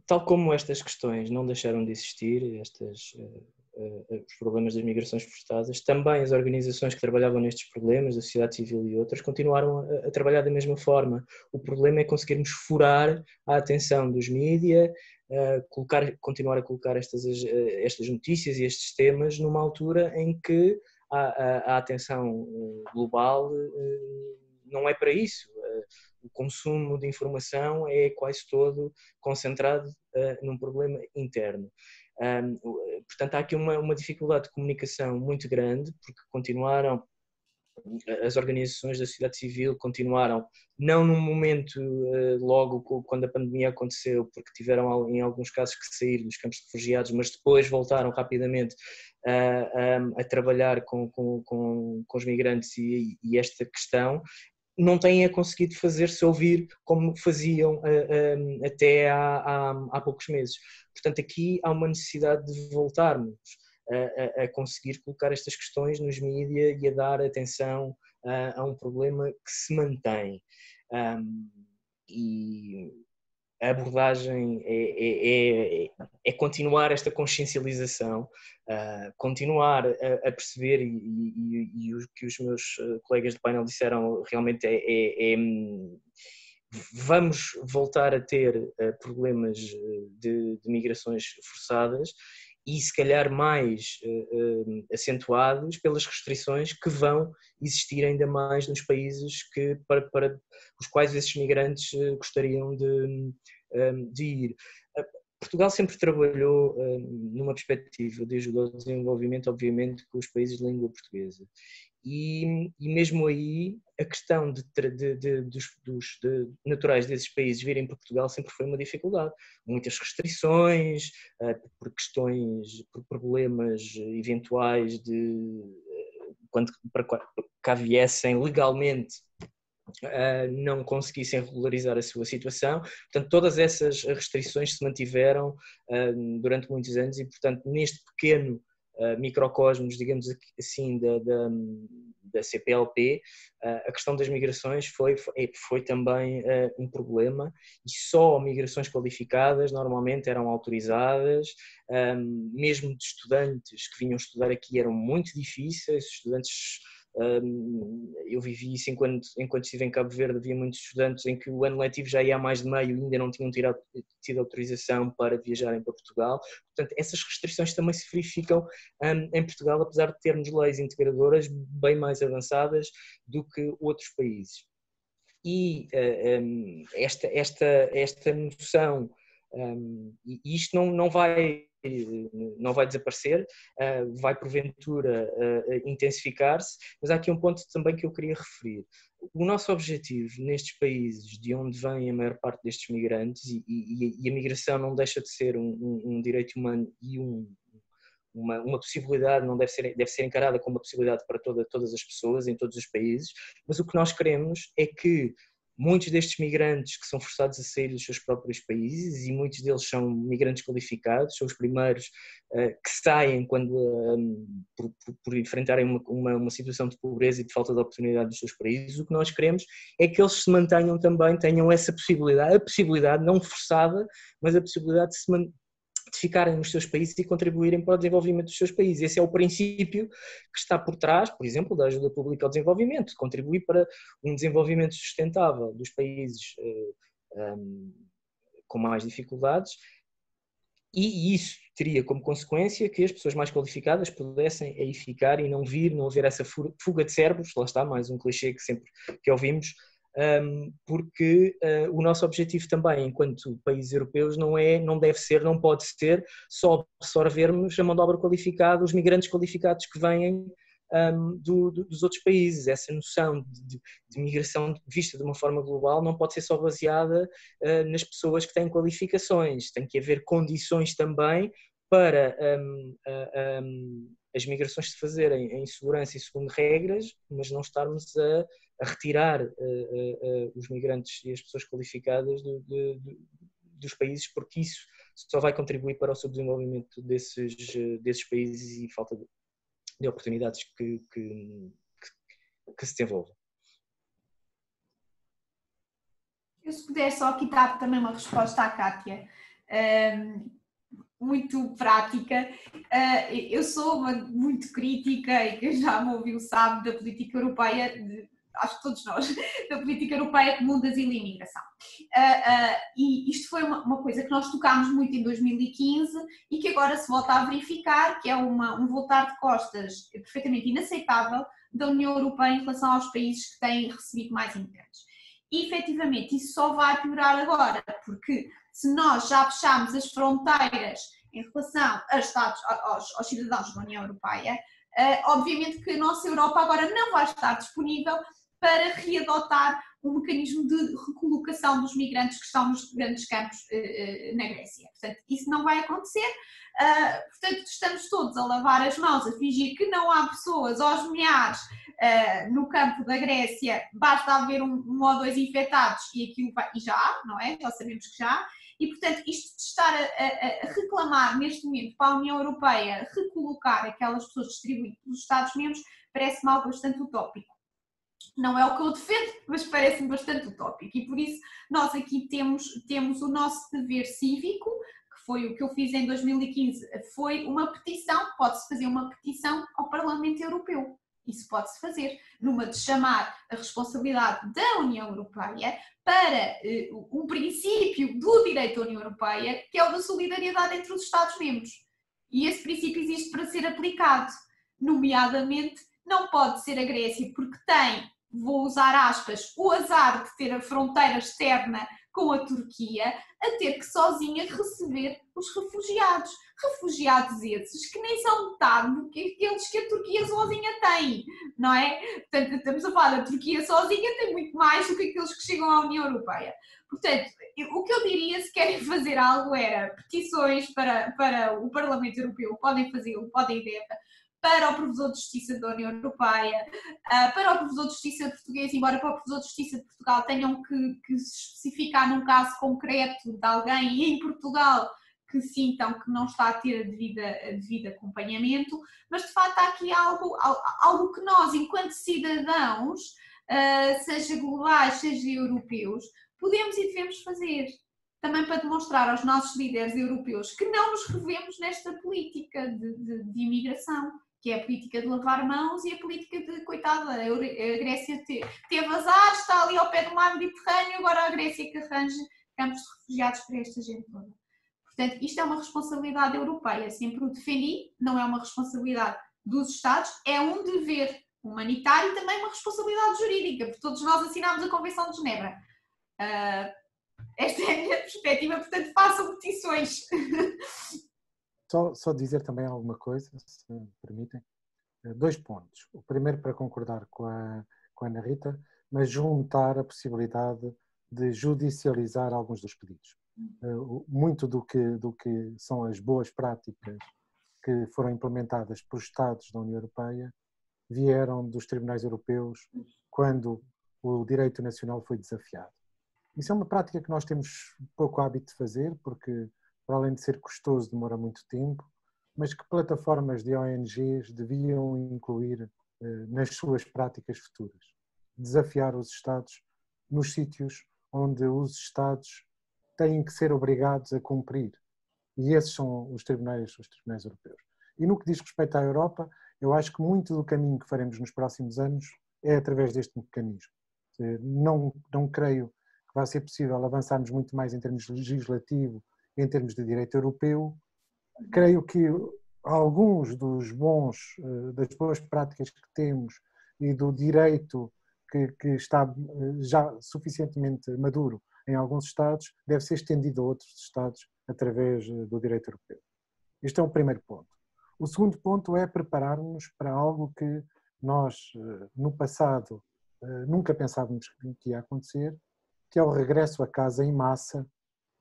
Tal como estas questões não deixaram de existir, os problemas das migrações forçadas, também as organizações que trabalhavam nestes problemas, da sociedade civil e outras, continuaram a trabalhar da mesma forma. O problema é conseguirmos furar a atenção dos mídia, continuar a colocar estas notícias e estes temas numa altura em que a atenção global não é para isso. O consumo de informação é quase todo concentrado num problema interno. Portanto, há aqui uma dificuldade de comunicação muito grande, porque as organizações da sociedade civil continuaram, não num momento logo quando a pandemia aconteceu, porque tiveram em alguns casos que sair dos campos de refugiados, mas depois voltaram rapidamente a trabalhar com os migrantes e esta questão, não têm conseguido fazer-se ouvir como faziam até há poucos meses. Portanto, aqui há uma necessidade de voltarmos a conseguir colocar estas questões nos mídias e a dar atenção a um problema que se mantém. E a abordagem é continuar esta consciencialização, continuar a perceber, e o que os meus colegas de painel disseram realmente vamos voltar a ter problemas de migrações forçadas, e se calhar mais acentuados pelas restrições que vão existir ainda mais nos países para os quais esses migrantes gostariam de ir. Portugal sempre trabalhou numa perspectiva de ajuda ao desenvolvimento, obviamente, com os países de língua portuguesa. E mesmo aí a questão dos naturais desses países virem para Portugal sempre foi uma dificuldade. Muitas restrições, por problemas eventuais para cá viessem legalmente, não conseguissem regularizar a sua situação. Portanto, todas essas restrições se mantiveram durante muitos anos e, portanto, neste pequeno microcosmos, digamos assim, da CPLP, a questão das migrações foi também um problema, e só migrações qualificadas normalmente eram autorizadas, mesmo de estudantes que vinham estudar aqui eram muito difíceis. Estudantes, eu vivi isso enquanto estive em Cabo Verde, havia muitos estudantes em que o ano letivo já ia há mais de meio e ainda não tinham tido autorização para viajarem para Portugal. Portanto, essas restrições também se verificam em Portugal, apesar de termos leis integradoras bem mais avançadas do que outros países. E esta noção, e isto não vai desaparecer, vai porventura intensificar-se, mas há aqui um ponto também que eu queria referir. O nosso objetivo nestes países de onde vem a maior parte destes migrantes, e a migração não deixa de ser um direito humano e uma possibilidade, não deve ser encarada como uma possibilidade para todas as pessoas em todos os países, mas o que nós queremos é que muitos destes migrantes que são forçados a sair dos seus próprios países, e muitos deles são migrantes qualificados, são os primeiros que saem por enfrentarem uma situação de pobreza e de falta de oportunidade dos seus países. O que nós queremos é que eles se mantenham também, tenham essa possibilidade, a possibilidade não forçada, mas a possibilidade de ficarem nos seus países e contribuírem para o desenvolvimento dos seus países. Esse é o princípio que está por trás, por exemplo, da ajuda pública ao desenvolvimento, contribuir para um desenvolvimento sustentável dos países com mais dificuldades, e isso teria como consequência que as pessoas mais qualificadas pudessem aí ficar e não haver essa fuga de cérebros. Lá está, mais um clichê que ouvimos, porque o nosso objetivo também, enquanto países europeus, não pode ser só absorvermos a mão de obra qualificada, os migrantes qualificados que vêm dos outros países. Essa noção de migração vista de uma forma global não pode ser só baseada nas pessoas que têm qualificações. Tem que haver condições também para as migrações se fazerem em segurança e segundo regras, mas não estarmos a retirar os migrantes e as pessoas qualificadas dos países, porque isso só vai contribuir para o subdesenvolvimento desses países e falta de oportunidades que se desenvolvam. Eu, se puder só aqui dar também uma resposta à Kátia, muito prática. Eu sou muito crítica, e quem já me ouviu sabe, da política europeia, acho que todos nós, da política europeia comum de asilo e imigração. E isto foi uma coisa que nós tocámos muito em 2015 e que agora se volta a verificar, que é um voltar de costas perfeitamente inaceitável da União Europeia em relação aos países que têm recebido mais imigrantes. E, efetivamente, isso só vai piorar agora, porque se nós já fecharmos as fronteiras em relação aos cidadãos da União Europeia, obviamente que a nossa Europa agora não vai estar disponível para readotar um mecanismo de recolocação dos migrantes que estão nos grandes campos na Grécia. Portanto, isso não vai acontecer. Portanto, estamos todos a lavar as mãos, a fingir que não há pessoas aos milhares no campo da Grécia, basta haver um ou dois infectados e aquilo vai, e já há, não é? Já sabemos que já há. E, portanto, isto de estar a reclamar neste momento para a União Europeia recolocar aquelas pessoas distribuídas pelos Estados-membros parece-me algo bastante utópico. Não é o que eu defendo, mas parece-me bastante utópico. E por isso nós aqui temos o nosso dever cívico, que foi o que eu fiz em 2015, foi uma petição, pode-se fazer uma petição ao Parlamento Europeu. Isso pode-se fazer, numa de chamar a responsabilidade da União Europeia para um princípio do direito da União Europeia, que é o da solidariedade entre os Estados-membros. E esse princípio existe para ser aplicado, nomeadamente, não pode ser a Grécia porque tem, vou usar aspas, o azar de ter a fronteira externa com a Turquia, a ter que sozinha receber os refugiados. Refugiados esses que nem são metade do que aqueles que a Turquia sozinha tem, não é? Portanto, estamos a falar da Turquia sozinha, tem muito mais do que aqueles que chegam à União Europeia. Portanto, o que eu diria, se querem fazer algo, era petições para o Parlamento Europeu, podem fazê-lo, podem e devem, para o Provedor de Justiça da União Europeia, para o Provedor de Justiça português, embora para o Provedor de Justiça de Portugal tenham que se especificar num caso concreto de alguém em Portugal que sintam que não está a ter devido acompanhamento, mas de facto há aqui algo que nós, enquanto cidadãos, seja globais, seja europeus, podemos e devemos fazer. Também para demonstrar aos nossos líderes europeus que não nos revemos nesta política de imigração, que é a política de lavar mãos e a política de, coitada, a Grécia teve azar, está ali ao pé do mar Mediterrâneo, agora a Grécia que arranje campos de refugiados para esta gente toda. Portanto, isto é uma responsabilidade europeia, sempre o defendi, não é uma responsabilidade dos Estados, é um dever humanitário e também uma responsabilidade jurídica, porque todos nós assinámos a Convenção de Genebra. Esta é a minha perspectiva, portanto façam petições. Só dizer também alguma coisa, se me permitem. 2 pontos. O primeiro para concordar com a Ana Rita, mas juntar a possibilidade de judicializar alguns dos pedidos. Muito do que são as boas práticas que foram implementadas pelos Estados da União Europeia vieram dos tribunais europeus quando o direito nacional foi desafiado. Isso é uma prática que nós temos pouco hábito de fazer, porque, para além de ser custoso, demora muito tempo, mas que plataformas de ONGs deviam incluir nas suas práticas futuras. Desafiar os Estados nos sítios onde os Estados têm que ser obrigados a cumprir. E esses são os tribunais europeus. E no que diz respeito à Europa, eu acho que muito do caminho que faremos nos próximos anos é através deste mecanismo. Não creio que vai ser possível avançarmos muito mais em termos legislativo, em termos de direito europeu. Creio que alguns das boas práticas que temos e do direito que está já suficientemente maduro em alguns Estados deve ser estendido a outros Estados através do direito europeu. Este é o primeiro ponto. O segundo ponto é preparar-nos para algo que nós, no passado, nunca pensávamos que ia acontecer, que é o regresso a casa em massa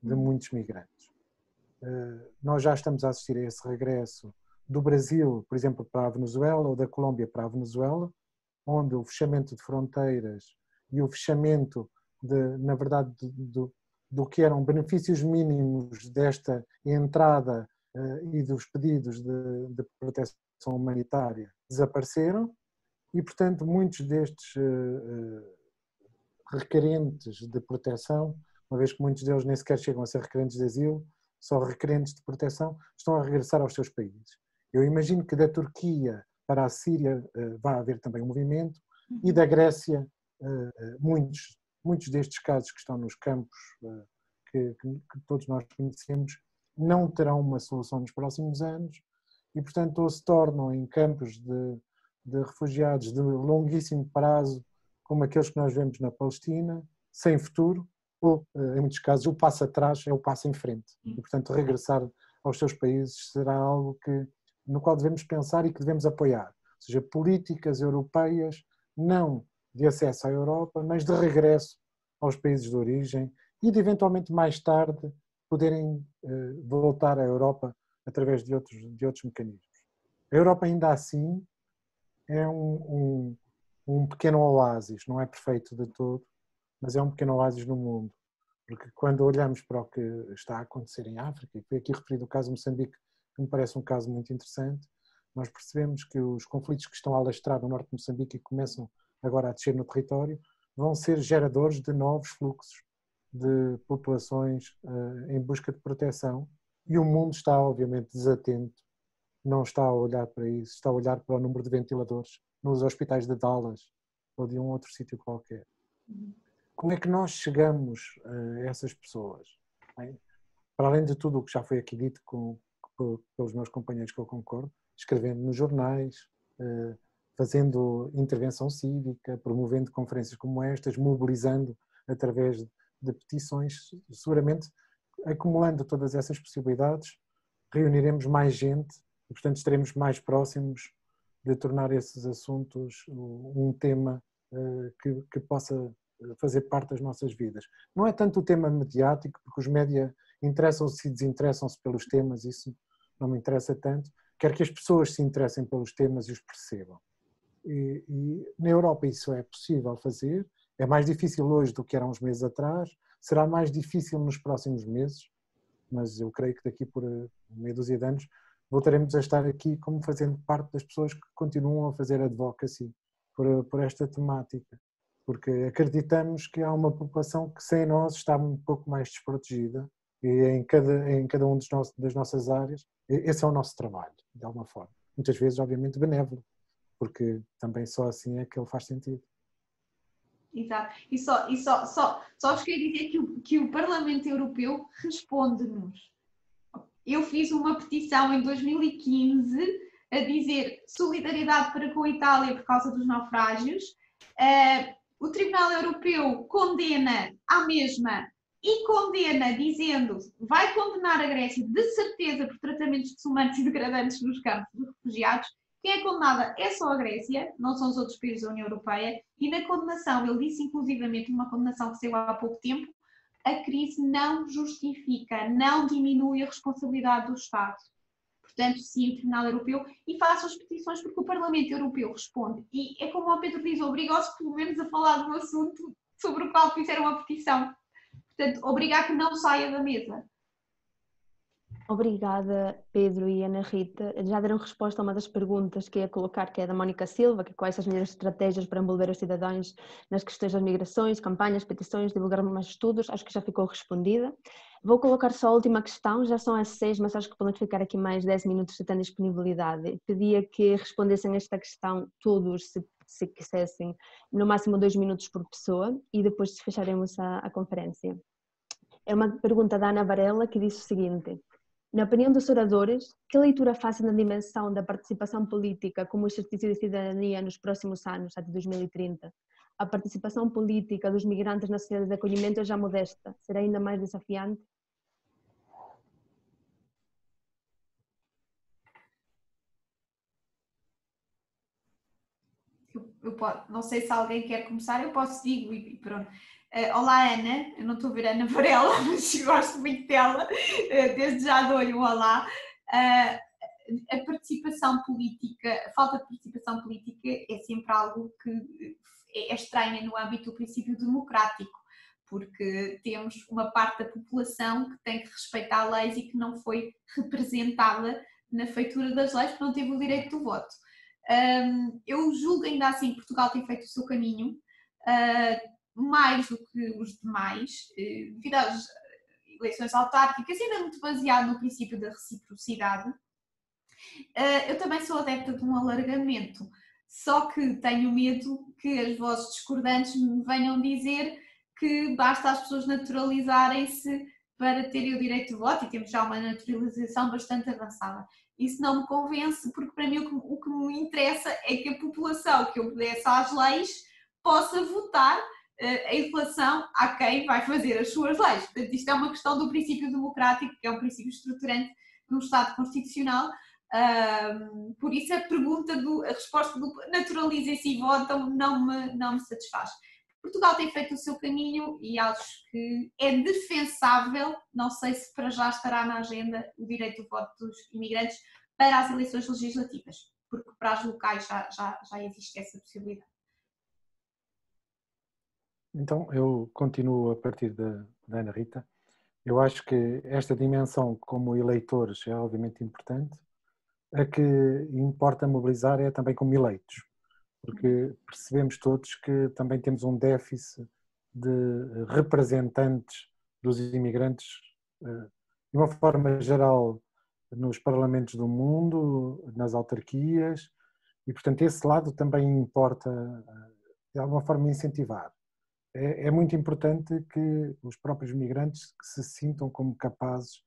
de muitos migrantes. Nós já estamos a assistir a esse regresso do Brasil, por exemplo, para a Venezuela, ou da Colômbia para a Venezuela, onde o fechamento de fronteiras e o fechamento, na verdade, do que eram benefícios mínimos desta entrada e dos pedidos de proteção humanitária desapareceram e, portanto, muitos destes requerentes de proteção, uma vez que muitos deles nem sequer chegam a ser requerentes de asilo, só requerentes de proteção, estão a regressar aos seus países. Eu imagino que da Turquia para a Síria vai haver também um movimento e da Grécia muitos destes casos que estão nos campos que todos nós conhecemos não terão uma solução nos próximos anos e, portanto, ou se tornam em campos de refugiados de longuíssimo prazo, como aqueles que nós vemos na Palestina, sem futuro, ou, em muitos casos, o passo atrás é o passo em frente. E, portanto, regressar aos seus países será algo no qual devemos pensar e que devemos apoiar. Ou seja, políticas europeias, não de acesso à Europa, mas de regresso aos países de origem e de, eventualmente, mais tarde, poderem voltar à Europa através de outros mecanismos. A Europa, ainda assim, é um pequeno oásis, não é perfeito de todo, mas é um pequeno oásis no mundo. Porque quando olhamos para o que está a acontecer em África, e foi aqui referido o caso de Moçambique, que me parece um caso muito interessante, nós percebemos que os conflitos que estão a alastrar no norte de Moçambique e que começam agora a descer no território, vão ser geradores de novos fluxos de populações em busca de proteção, e o mundo está obviamente desatento, não está a olhar para isso, está a olhar para o número de ventiladores nos hospitais de Dallas ou de um outro sítio qualquer. Como é que nós chegamos a essas pessoas? Bem, para além de tudo o que já foi aqui dito pelos meus companheiros, que eu concordo, escrevendo nos jornais, fazendo intervenção cívica, promovendo conferências como estas, mobilizando através de petições, seguramente acumulando todas essas possibilidades, reuniremos mais gente e, portanto, estaremos mais próximos de tornar esses assuntos um tema que possa fazer parte das nossas vidas. Não é tanto o tema mediático, porque os média interessam-se e desinteressam-se pelos temas, isso não me interessa tanto. Quero que as pessoas se interessem pelos temas e os percebam. E na Europa isso é possível fazer, é mais difícil hoje do que era uns meses atrás, será mais difícil nos próximos meses, mas eu creio que daqui por meia dúzia de anos voltaremos a estar aqui como fazendo parte das pessoas que continuam a fazer advocacy por esta temática, porque acreditamos que há uma população que sem nós está um pouco mais desprotegida, e em cada um das nossas áreas, esse é o nosso trabalho, de alguma forma. Muitas vezes, obviamente, benévolo, porque também só assim é que ele faz sentido. Exato. E só vos queria dizer que o Parlamento Europeu responde-nos. Eu fiz uma petição em 2015 a dizer solidariedade para com a Itália por causa dos naufrágios. O Tribunal Europeu condena à mesma e condena dizendo vai condenar a Grécia de certeza por tratamentos desumanos e degradantes nos campos de refugiados. Quem é condenada é só a Grécia, não são os outros países da União Europeia, e na condenação, ele disse inclusivamente, numa condenação que saiu há pouco tempo, a crise não justifica, não diminui a responsabilidade do Estado. Portanto, sim, o Tribunal Europeu, e façam as petições porque o Parlamento Europeu responde. E é como o Pedro diz, obriga-os pelo menos a falar de um assunto sobre o qual fizeram a petição. Portanto, obrigar que não saia da mesa. Obrigada, Pedro e Ana Rita. Já deram resposta a uma das perguntas que ia colocar, que é da Mónica Silva, que quais as melhores estratégias para envolver os cidadãos nas questões das migrações, campanhas, petições, divulgar mais estudos. Acho que já ficou respondida. Vou colocar só a última questão, já são as 6, mas acho que podemos ficar aqui mais 10 minutos se tem disponibilidade. Pedia que respondessem esta questão todos, se quisessem, no máximo 2 minutos por pessoa, e depois fecharemos a conferência. É uma pergunta da Ana Varela, que diz o seguinte: na opinião dos oradores, que leitura fazem da dimensão da participação política como exercício de cidadania nos próximos anos, até 2030? A participação política dos migrantes na sociedade de acolhimento é já modesta. Será ainda mais desafiante? Não sei se alguém quer começar, eu posso digo e pronto. Olá, Ana, eu não estou a ver a Ana Varela, mas gosto muito dela, desde já dou-lhe um olá. A participação política, a falta de participação política é sempre algo que é estranha no âmbito do princípio democrático, porque temos uma parte da população que tem que respeitar leis e que não foi representada na feitura das leis porque não teve o direito do voto. Eu julgo ainda assim que Portugal tem feito o seu caminho, mais do que os demais, devido às eleições autárquicas, ainda muito baseado no princípio da reciprocidade. Eu também sou adepta de um alargamento, só que tenho medo que as vozes discordantes me venham dizer que basta as pessoas naturalizarem-se para terem o direito de voto, e temos já uma naturalização bastante avançada. Isso não me convence, porque para mim o que me interessa é que a população que obedece às leis possa votar em relação a quem vai fazer as suas leis. Portanto, isto é uma questão do princípio democrático, que é um princípio estruturante num Estado constitucional. Por isso a resposta do naturalizem-se e votam não me satisfaz. Portugal tem feito o seu caminho e acho que é defensável, não sei se para já estará na agenda o direito de voto dos imigrantes para as eleições legislativas, porque para as locais já existe essa possibilidade. Então, eu continuo a partir da Ana Rita. Eu acho que esta dimensão como eleitores é obviamente importante. A que importa mobilizar é também como eleitos, porque percebemos todos que também temos um déficit de representantes dos imigrantes, de uma forma geral, nos parlamentos do mundo, nas autarquias, e portanto esse lado também importa, de alguma forma, incentivar. É muito importante que os próprios migrantes se sintam como capazes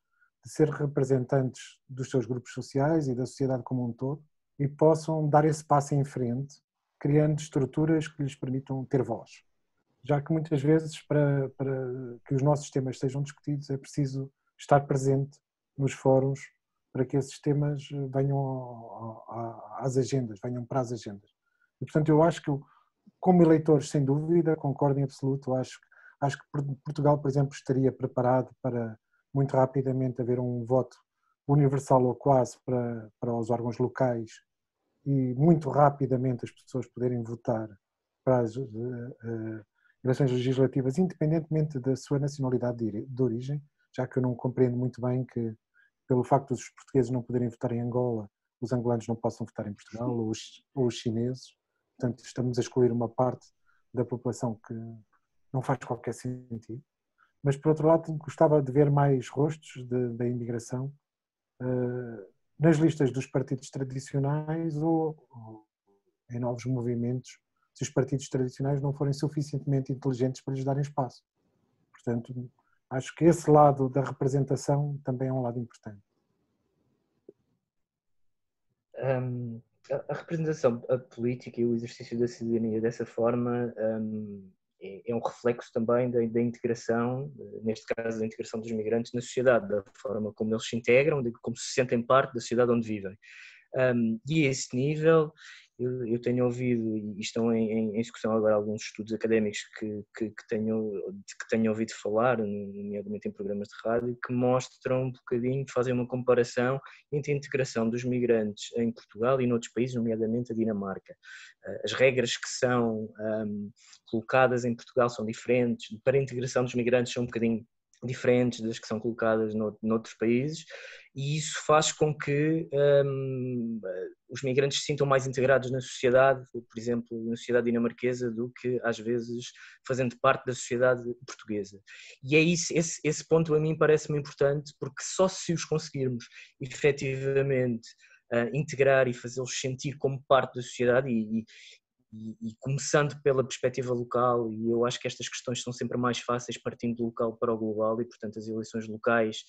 de ser representantes dos seus grupos sociais e da sociedade como um todo e possam dar esse passo em frente, criando estruturas que lhes permitam ter voz. Já que muitas vezes, para que os nossos temas sejam discutidos, é preciso estar presente nos fóruns para que esses temas venham às agendas, venham para as agendas. E, portanto, eu acho que, como eleitores, sem dúvida, concordo em absoluto, acho que Portugal, por exemplo, estaria preparado para muito rapidamente haver um voto universal ou quase para os órgãos locais e muito rapidamente as pessoas poderem votar para as eleições legislativas, independentemente da sua nacionalidade de origem, já que eu não compreendo muito bem que, pelo facto dos portugueses não poderem votar em Angola, os angolanos não possam votar em Portugal, ou os chineses. Portanto, estamos a excluir uma parte da população que não faz qualquer sentido. Mas, por outro lado, gostava de ver mais rostos da imigração nas listas dos partidos tradicionais ou em novos movimentos, se os partidos tradicionais não forem suficientemente inteligentes para lhes darem espaço. Portanto, acho que esse lado da representação também é um lado importante. A representação política e o exercício da cidadania dessa forma é um reflexo também da integração, neste caso da integração dos migrantes na sociedade, da forma como eles se integram, de como se sentem parte da sociedade onde vivem. E a esse nível, eu tenho ouvido, e estão em execução agora alguns estudos académicos que tenho ouvido falar, nomeadamente em programas de rádio, que mostram um bocadinho, fazem uma comparação entre a integração dos migrantes em Portugal e noutros países, nomeadamente a Dinamarca. As regras que são colocadas em Portugal são diferentes, para a integração dos migrantes são um bocadinho diferentes das que são colocadas noutros países, e isso faz com que os migrantes se sintam mais integrados na sociedade, por exemplo, na sociedade dinamarquesa, do que às vezes fazendo parte da sociedade portuguesa. E é isso, esse ponto a mim parece-me importante, porque só se os conseguirmos efetivamente integrar e fazê-los sentir como parte da sociedade e começando pela perspectiva local, e eu acho que estas questões são sempre mais fáceis partindo do local para o global, e portanto as eleições locais,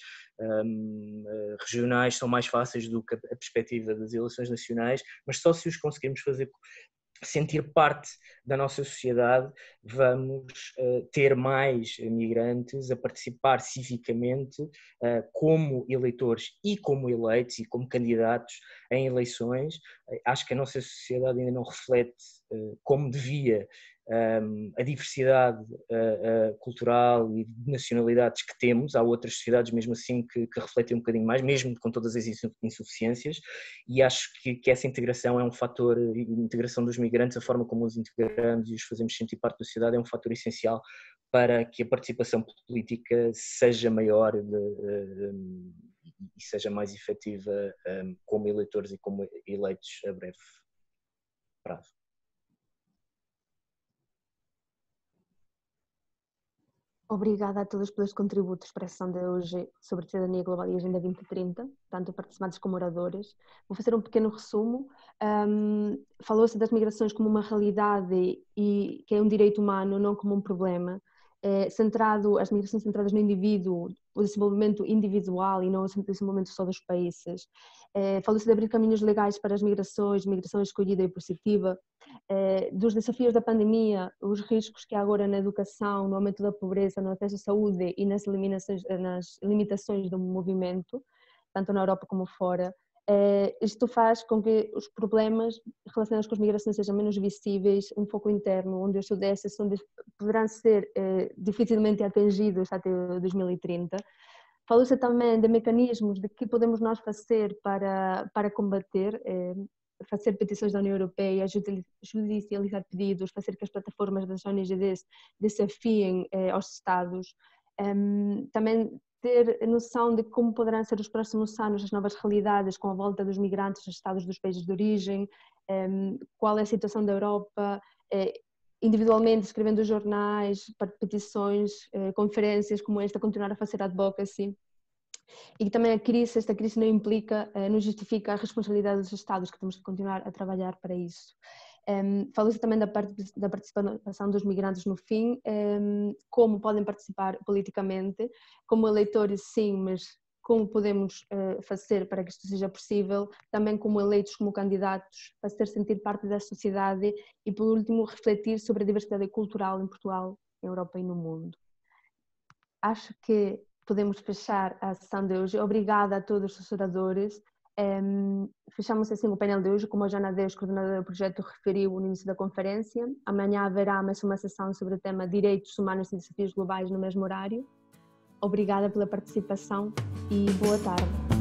regionais são mais fáceis do que a perspectiva das eleições nacionais, mas só se os conseguirmos fazer sentir parte da nossa sociedade, vamos ter mais migrantes a participar civicamente como eleitores e como eleitos e como candidatos em eleições. Acho que a nossa sociedade ainda não reflete como devia a diversidade cultural e de nacionalidades que temos. Há outras sociedades mesmo assim que refletem um bocadinho mais, mesmo com todas as insuficiências, e acho que essa integração é um fator, a integração dos migrantes, a forma como os integramos e os fazemos sentir parte da sociedade é um fator essencial para que a participação política seja maior e seja mais efetiva como eleitores e como eleitos a breve prazo. Obrigada a todos pelos contributos para a sessão de hoje sobre cidadania global e Agenda 2030, tanto participantes como oradores. Vou fazer um pequeno resumo. Falou-se das migrações como uma realidade e que é um direito humano, não como um problema. As migrações centradas no indivíduo, o desenvolvimento individual e não o desenvolvimento só dos países. Falou-se de abrir caminhos legais para as migrações, migração escolhida e positiva, dos desafios da pandemia, os riscos que há agora na educação, no aumento da pobreza, no acesso à saúde e nas limitações do movimento, tanto na Europa como fora. Isto faz com que os problemas relacionados com as migrações sejam menos visíveis, um foco interno, onde os ODS poderão ser dificilmente atingidos até 2030. Falou-se também de mecanismos de que podemos nós fazer para combater fazer petições da União Europeia, judicializar pedidos, fazer que as plataformas das ONGs desafiem aos Estados. Também ter noção de como poderão ser os próximos anos as novas realidades com a volta dos migrantes aos Estados dos países de origem, qual é a situação da Europa, individualmente escrevendo jornais, petições, conferências como esta, continuar a fazer advocacy. E também esta crise não implica, não justifica a responsabilidade dos Estados, que temos que continuar a trabalhar para isso. Falou-se também da participação dos migrantes no fim, como podem participar politicamente, como eleitores sim, mas como podemos fazer para que isto seja possível, também como eleitos, como candidatos, fazer sentir parte da sociedade e, por último, refletir sobre a diversidade cultural em Portugal, na Europa e no mundo. Acho que podemos fechar a sessão de hoje. Obrigada a todos os oradores. Fechamos assim o painel de hoje, como a Joana Deus, coordenadora do projeto, referiu no início da conferência. Amanhã haverá mais uma sessão sobre o tema Direitos Humanos e Desafios Globais no mesmo horário. Obrigada pela participação e boa tarde.